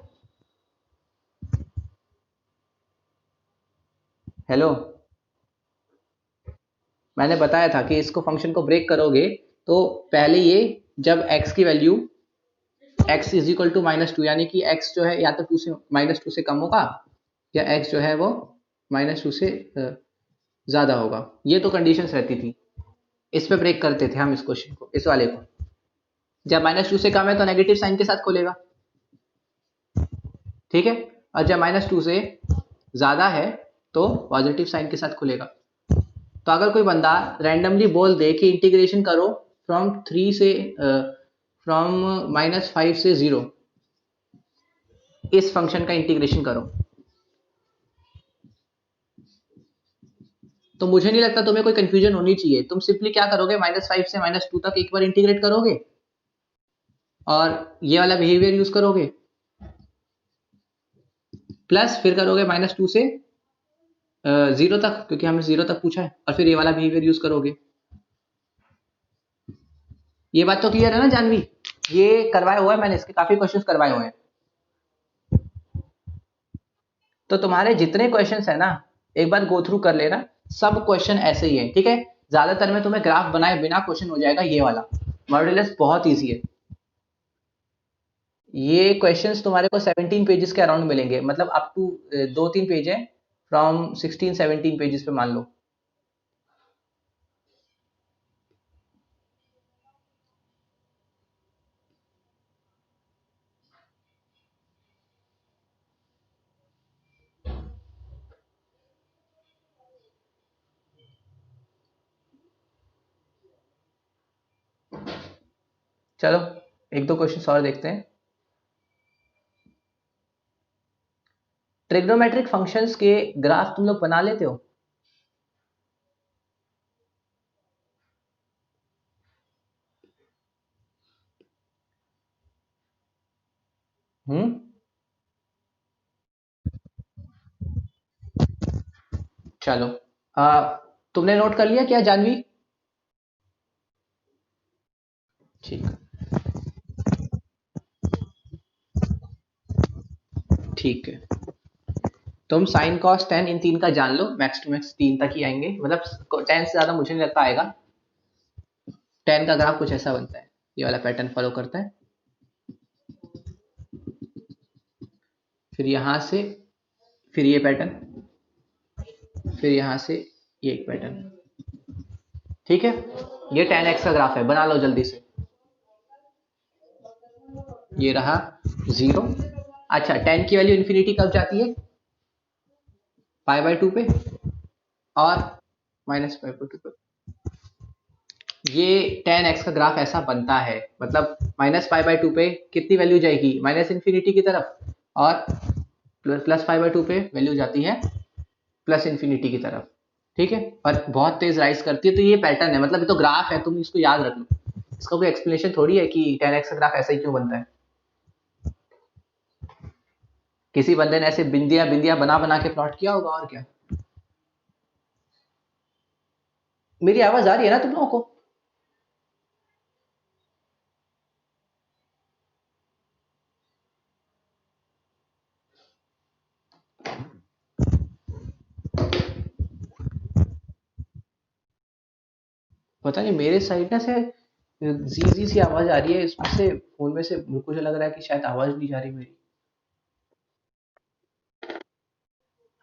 Speaker 1: हेलो, मैंने बताया था कि इसको फंक्शन को ब्रेक करोगे तो पहले ये, जब x की value x is equal to -2, यानी कि x जो है या तो -2 से कम होगा, या x जो है वो -2 से ज्यादा होगा, ये तो कंडीशंस रहती थी। इस पे ब्रेक करते थे हम इस क्वेश्चन को, इस वाले को। जब -2 से कम है तो नेगेटिव साइन के साथ खोलेगा, ठीक है। और जब -2 से ज्यादा है तो पॉजिटिव साइन के साथ खुलेगा। तो अगर कोई बंदा रैंडमली बोल दे कि इंटीग्रेशन करो फ्रॉम -5 से 0, इस फंक्शन का इंटीग्रेशन करो, तो मुझे नहीं लगता तुम्हें कोई कंफ्यूजन होनी चाहिए। तुम सिंपली क्या करोगे, -5 से -2 तक एक बार इंटीग्रेट करोगे और ये वाला बिहेवियर यूज करोगे, प्लस फिर करोगे -2 से 0 तक, क्योंकि हमने 0 तक पूछा है, और फिर ये वाला बिहेवियर यूज करोगे। ये बात तो क्लियर है ना जानवी? ये करवाया हुआ है मैंने, इसके काफी क्वेश्चंस करवाए हुए हैं। तो तुम्हारे जितने क्वेश्चंस है ना, एक बार गो थ्रू कर लेना, सब क्वेश्चन ऐसे ही है, ठीक है। ज्यादातर में तुम्हें ग्राफ बनाए बिना क्वेश्चन हो जाएगा ये वाला। मॉड्यूलस बहुत ईजी है। ये क्वेश्चंस तुम्हारे को 17 पेजेस के अराउंड मिलेंगे, मतलब अप टू 2-3 पेज है, फ्रॉम 16-17 पेजेस पे मान लो। चलो एक दो क्वेश्चन और देखते हैं। ट्रिग्नोमेट्रिक फंक्शंस के ग्राफ तुम लोग बना लेते हो? चलो, आ, तुमने नोट कर लिया क्या जानवी? ठीक, ठीक है। तुम साइन कॉस टेन इन तीन का जान लो, मैक्स टू मैक्स तीन तक ही आएंगे, मतलब टेन से ज्यादा मुझे नहीं लगता आएगा। टेन का ग्राफ कुछ ऐसा बनता है, ये वाला पैटर्न फॉलो करता है। फिर यहां से, फिर ये पैटर्न, फिर यहां से ये एक पैटर्न। ठीक है, ये टेन एक्स का ग्राफ है, बना लो जल्दी से। ये रहा जीरो। अच्छा, टेन की वैल्यू इन्फिनिटी कब जाती है? पाई बाय टू पे, और माइनस पाई बाय टू पे। ये टेन एक्स का ग्राफ ऐसा बनता है, मतलब माइनस पाई बाय टू पे कितनी वैल्यू जाएगी? माइनस इन्फिनिटी की तरफ, और प्लस पाई बाय टू पे वैल्यू जाती है प्लस इन्फिनिटी की तरफ। ठीक है, और बहुत तेज राइज करती है। तो ये पैटर्न है, मतलब ये तो ग्राफ है, तुम इसको याद रख लो। इसका कोई एक्सप्लेनेशन थोड़ी है कि टेन एक्स का ग्राफ ऐसा ही क्यों बनता है। किसी बंदे ने ऐसे बिंदिया बिंदिया बना बना के प्लॉट किया होगा, और क्या। मेरी आवाज आ रही है ना तुम लोगों को? पता नहीं, मेरे साइड ना से जी जी सी आवाज आ रही है, इसमें से फोन में से मुझे लग रहा है कि शायद आवाज नहीं जा रही मेरी।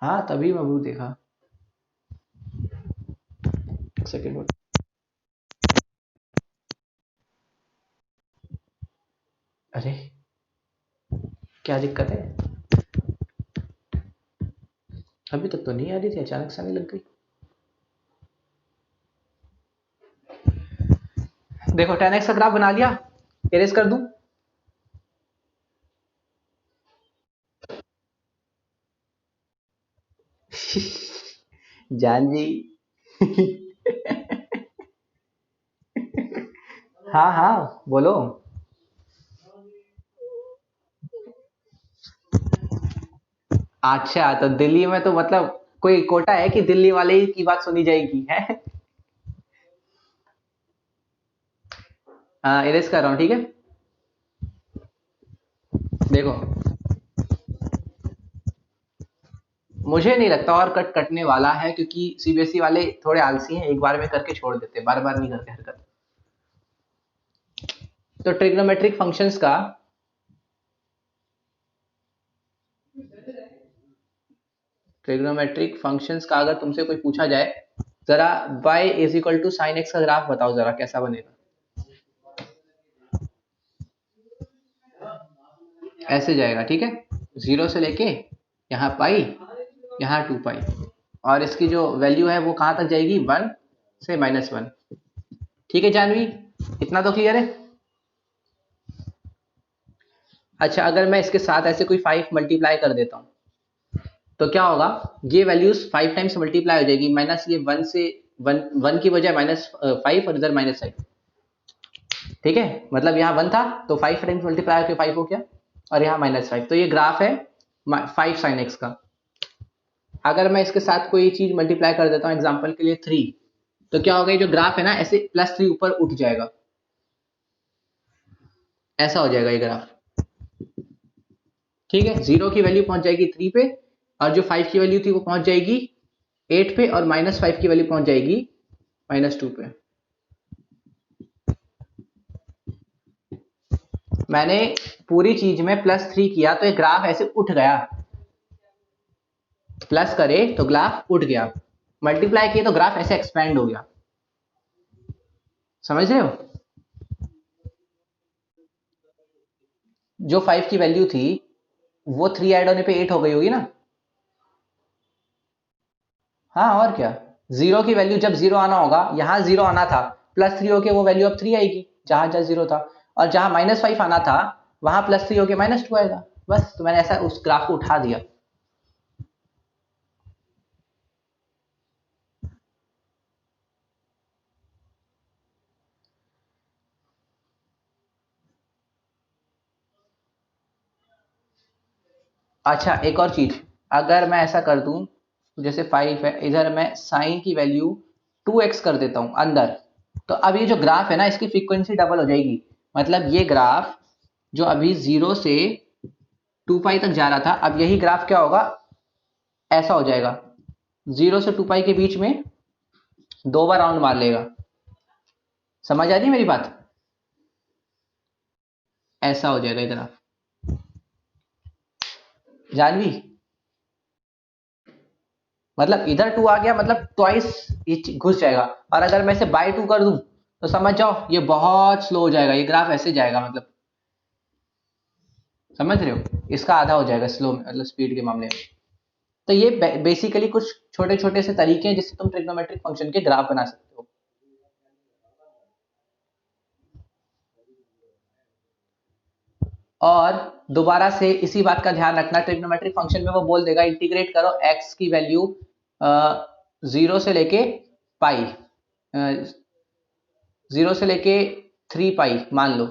Speaker 1: हाँ, तभी मैं वो देखा। एक सेकेंड। अरे, क्या दिक्कत है? अभी तक तो नहीं आ रही थी, अचानक से आने लग गई। देखो, टेन एक्स का ग्राफ बना लिया, एरेज कर दूं? जानवी। हाँ हाँ, बोलो। अच्छा, तो दिल्ली में तो मतलब कोई कोटा है कि दिल्ली वाले ही की बात सुनी जाएगी है? हाँ, इरेज कर रहा हूँ, ठीक है। देखो, मुझे नहीं लगता और कट कटने वाला है, क्योंकि सीबीएसई वाले थोड़े आलसी हैं, एक बार में करके छोड़ देते हैं, बार बार नहीं करते हरकत। तो ट्रिग्नोमेट्रिक फंक्शंस का, ट्रिग्नोमेट्रिक फंक्शंस का अगर तुमसे कोई पूछा जाए, जरा y is equal to sine X का ग्राफ बताओ, जरा कैसा बनेगा। ऐसे जाएगा, ठीक है। जीरो से लेके यहाँ पाई, यहाँ टू पाई, और इसकी जो वैल्यू है वो कहाँ तक जाएगी? वन से माइनस वन। ठीक है जानवी, इतना तो क्लियर है। अच्छा, अगर मैं इसके साथ ऐसे कोई फाइव मल्टीप्लाई कर देता हूँ, तो क्या होगा? ये वैल्यूज फाइव टाइम्स मल्टीप्लाई हो जाएगी, माइनस ये वन से, वन वन की बजाय माइनस फाइव, और इधर माइनस फाइव। ठीक है, मतलब यहाँ वन था तो फाइव टाइम्स मल्टीप्लाई होकर फाइव हो गया, और यहाँ माइनस फाइव। तो ये ग्राफ है फाइव साइन एक्स का। अगर मैं इसके साथ कोई चीज मल्टीप्लाई कर देता हूँ, एग्जाम्पल के लिए थ्री, तो क्या होगा? ये जो ग्राफ है ना, ऐसे प्लस थ्री ऊपर उठ जाएगा, ऐसा हो जाएगा ये ग्राफ। ठीक है, जीरो की वैल्यू पहुंच जाएगी थ्री पे, और जो फाइव की वैल्यू थी वो पहुंच जाएगी एट पे, और माइनस फाइव की वैल्यू पहुंच जाएगी माइनस टू पे। मैंने पूरी चीज में प्लस थ्री किया तो ये ग्राफ ऐसे उठ गया, प्लस करे तो ग्राफ उठ गया, मल्टीप्लाई किए तो ग्राफ ऐसे एक्सपेंड हो गया। समझ रहे हो? जो फाइव की वैल्यू थी वो थ्री ऐड होने पे एट हो गई होगी ना। हाँ, और क्या। जीरो की वैल्यू जब जीरो आना होगा, यहां जीरो आना था, प्लस थ्री होके वो वैल्यू अब थ्री आएगी जहां जहां जीरो था, और जहां माइनस फाइव आना था वहां प्लस थ्री होके माइनस टू आएगा। बस, तो मैंने ऐसा उस ग्राफ को उठा दिया। अच्छा, एक और चीज, अगर मैं ऐसा कर दूं, तो जैसे 5 है, इधर मैं साइन की वैल्यू 2x कर देता हूं अंदर, तो अब ये जो ग्राफ है ना इसकी फ्रीक्वेंसी डबल हो जाएगी। मतलब ये ग्राफ जो अभी 0 से 2 पाई तक जा रहा था, अब यही ग्राफ क्या होगा, ऐसा हो जाएगा, 0 से 2 पाई के बीच में 2 बार राउंड मार लेगा। समझ आ रही है मेरी बात? ऐसा हो जाएगा इधर, जानवी। मतलब इधर 2 आ गया, मतलब ट्वाइस घुस जाएगा। और अगर मैं इसे बाय 2 कर दूं तो समझ जाओ ये बहुत स्लो हो जाएगा, ये ग्राफ ऐसे जाएगा, मतलब समझ रहे हो, इसका आधा हो जाएगा स्लो, मतलब स्पीड के मामले में। तो ये बेसिकली कुछ छोटे छोटे से तरीके हैं जिससे तुम ट्रिग्नोमेट्रिक फंक्शन के ग्राफ बना सकते हो। और दोबारा से इसी बात का ध्यान रखना, ट्रिग्नोमेट्रिक फंक्शन में वो बोल देगा इंटीग्रेट करो एक्स की वैल्यू 0 से लेके पाई, 0 से लेके 3 पाई मान लो,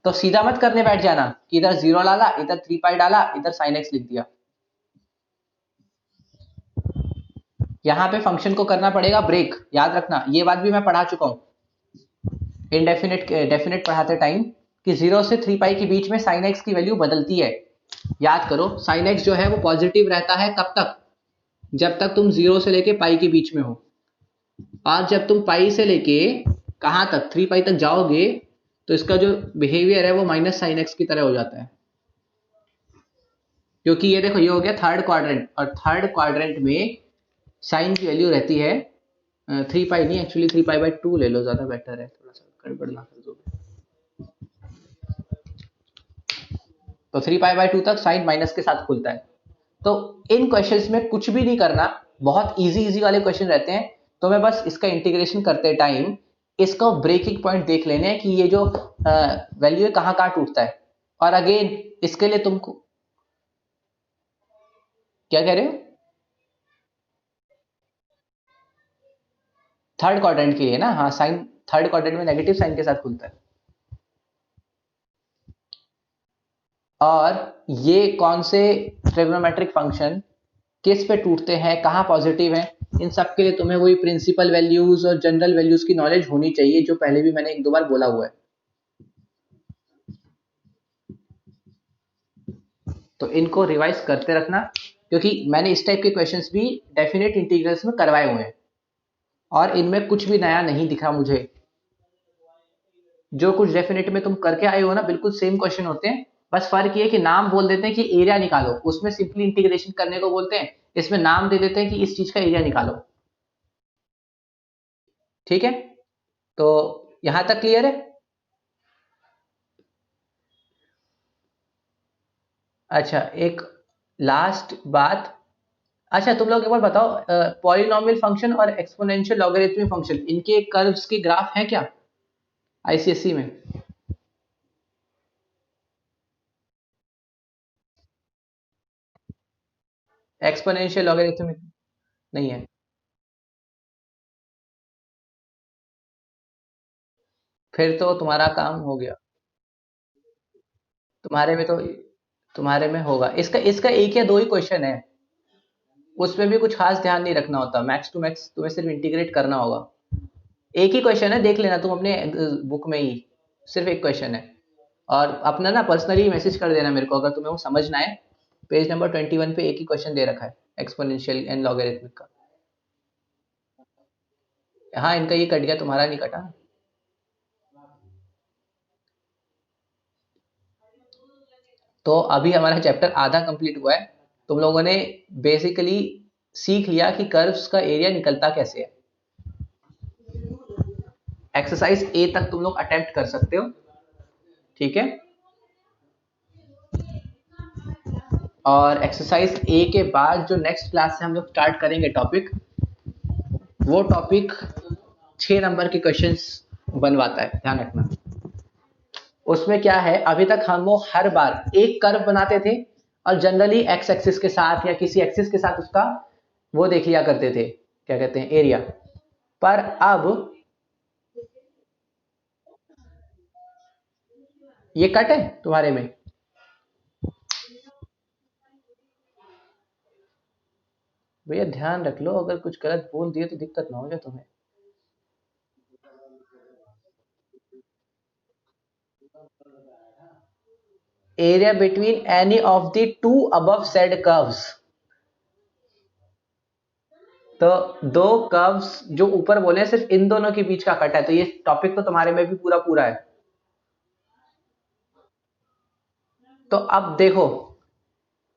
Speaker 1: तो सीधा मत करने बैठ जाना कि इधर 0 डाला, इधर 3 पाई डाला, इधर साइन एक्स लिख दिया। यहां पे फंक्शन को करना पड़ेगा ब्रेक, याद रखना, ये बात भी मैं पढ़ा चुका हूं इनडेफिनेट डेफिनेट पढ़ाते टाइम, कि 0 से 3 पाई के बीच में साइन एक्स की वैल्यू बदलती है। याद करो साइन एक्स जो है वो पॉजिटिव रहता है कब तक, जब तक तुम 0 से लेके पाई के बीच में हो, और जब तुम पाई से लेके कहां तक 3 पाई तक जाओगे तो इसका जो बिहेवियर है वो माइनस साइन एक्स की तरह हो जाता है। क्योंकि ये देखो ये हो गया थर्ड क्वाड्रेंट, और थर्ड क्वाड्रेंट में साइन की वैल्यू रहती है 3 पाई नहीं, एक्चुअली 3 पाई/2 ले लो, ज्यादा बेटर है, थोड़ा सा गड़बड़ ना कर दो। तो 3 पाई/2 तक साइन माइनस के साथ खुलता है। तो इन क्वेश्चंस में कुछ भी नहीं करना, बहुत इजी इजी वाले क्वेश्चन रहते हैं, तो मैं बस इसका इंटीग्रेशन करते टाइम इसका ब्रेकिंग पॉइंट देख लेने हैं कि ये जो वैल्यू है कहाँ कहाँ टूटता है। और अगेन इसके लिए तुमको क्या कह रहे हो, थर्ड क्वाड्रेंट के लिए ना, हाँ साइन थर्ड क्वाड्रेंट में नेगेटिव साइन के साथ खुलता है। और ये कौन से ट्रिग्नोमेट्रिक फंक्शन किस पे टूटते हैं, कहाँ पॉजिटिव हैं, इन सब के लिए तुम्हें वही प्रिंसिपल वैल्यूज और जनरल वैल्यूज की नॉलेज होनी चाहिए, जो पहले भी मैंने 1-2 बार बोला हुआ है। तो इनको रिवाइज करते रखना, क्योंकि मैंने इस टाइप के क्वेश्चंस भी डेफिनेट इंटीग्रल्स में करवाए हुए हैं, और इनमें कुछ भी नया नहीं दिखा मुझे। जो कुछ डेफिनेट में तुम करके आए हो ना बिल्कुल सेम क्वेश्चन होते हैं, बस फर्क ये है कि नाम बोल देते हैं कि एरिया निकालो, उसमें सिंपली इंटीग्रेशन करने को बोलते हैं, इसमें नाम दे देते हैं कि इस चीज का एरिया निकालो। ठीक है, तो यहां तक क्लियर है? अच्छा, एक लास्ट बात, अच्छा तुम लोग एक बार बताओ, पॉलिनोमियल फंक्शन और एक्सपोनेंशियल लॉगरिथमिक फंक्शन इनके कर्व्स के ग्राफ हैं क्या आईसीएसई में? एक्सपोनेंशियल लॉगरिथमिक नहीं है? फिर तो तुम्हारा काम हो गया, तुम्हारे में तो, तुम्हारे में होगा, इसका इसका एक या दो ही क्वेश्चन है, उसमें भी कुछ खास ध्यान नहीं रखना होता, मैक्स टू मैक्स तुम्हें सिर्फ इंटीग्रेट करना होगा। एक ही क्वेश्चन है, देख लेना तुम अपने बुक में ही, सिर्फ एक क्वेश्चन है। और अपना ना पर्सनली मैसेज कर देना मेरे को अगर तुम्हें वो समझना है, पेज नंबर 21 पे एक ही क्वेश्चन दे रखा है एक्सपोनेंशियल एंड लॉगरिथमिक का। हाँ इनका ये कट गया, तुम्हारा नहीं कटा। तो अभी हमारा चैप्टर आधा कंप्लीट हुआ है, तुम लोगों ने बेसिकली सीख लिया कि कर्व्स का एरिया निकलता कैसे है। एक्सरसाइज ए तक तुम लोग अटेम्प्ट कर सकते हो, ठीक है। और एक्सरसाइज ए के बाद जो नेक्स्ट क्लास से हम लोग स्टार्ट करेंगे टॉपिक, वो टॉपिक 6 नंबर के क्वेश्चंस बनवाता है, ध्यान रखना। उसमें क्या है, अभी तक हम वो हर बार एक कर्व बनाते थे और जनरली एक्स एक्सिस के साथ या किसी एक्सिस के साथ उसका वो देख लिया करते थे, क्या कहते हैं, एरिया। पर अब ये कट है तुम्हारे में, भैया ध्यान रख लो, अगर कुछ गलत बोल दिए तो दिक्कत ना हो जाए तुम्हें। Area between any of the two above said curves. तो दो कर्व्स जो ऊपर बोले हैं, सिर्फ इन दोनों के बीच का कट है, तो ये टॉपिक तो तुम्हारे में भी पूरा पूरा है। तो अब देखो,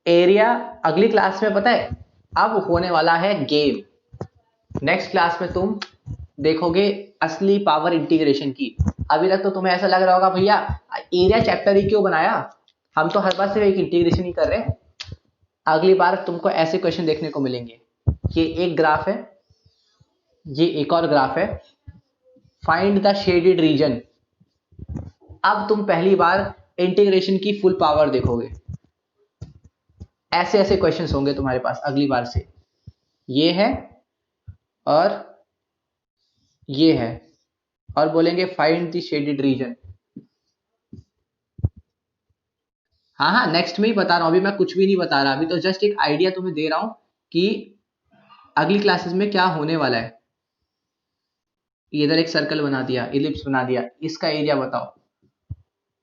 Speaker 1: एरिया अगली क्लास में पता है अब होने वाला है गेम। नेक्स्ट क्लास में तुम देखोगे असली पावर इंटीग्रेशन की। अभी तक तो तुम्हें ऐसा लग रहा होगा भैया एरिया चैप्टर ही क्यों बनाया, हम तो हर बार सिर्फ एक इंटीग्रेशन ही कर रहे हैं। अगली बार तुमको ऐसे क्वेश्चन देखने को मिलेंगे। ये एक ग्राफ है, ये एक और ग्राफ है, फाइंड द शेडेड रीजन। अब तुम पहली बार इंटीग्रेशन की फुल पावर देखोगे। ऐसे ऐसे क्वेश्चंस होंगे तुम्हारे पास अगली बार से। ये है और ये है, और बोलेंगे फाइंड द शेडेड रीजन। हाँ हाँ, नेक्स्ट में ही बता रहा हूं, अभी मैं कुछ भी नहीं बता रहा, अभी तो जस्ट एक आइडिया तुम्हें दे रहा हूं कि अगली क्लासेस में क्या होने वाला है। इधर एक सर्कल बना दिया, इलिप्स बना दिया, इसका एरिया बताओ।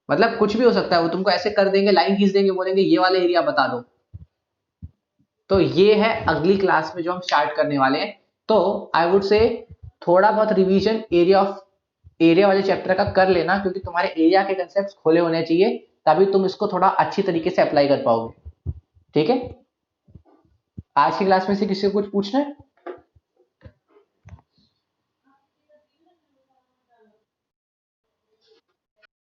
Speaker 1: मतलब कुछ भी हो सकता है, वो तुमको ऐसे कर देंगे, लाइन खींच देंगे, बोलेंगे ये वाला एरिया बता दो। तो ये है अगली क्लास में जो हम स्टार्ट करने वाले हैं। तो आई वुड से थोड़ा बहुत रिवीजन एरिया वाले चैप्टर का कर लेना, क्योंकि तुम्हारे एरिया के कंसेप्ट खोले होने चाहिए, तभी तुम इसको थोड़ा अच्छी तरीके से अप्लाई कर पाओगे। ठीक है, आज की क्लास में से किसी को कुछ पूछना है?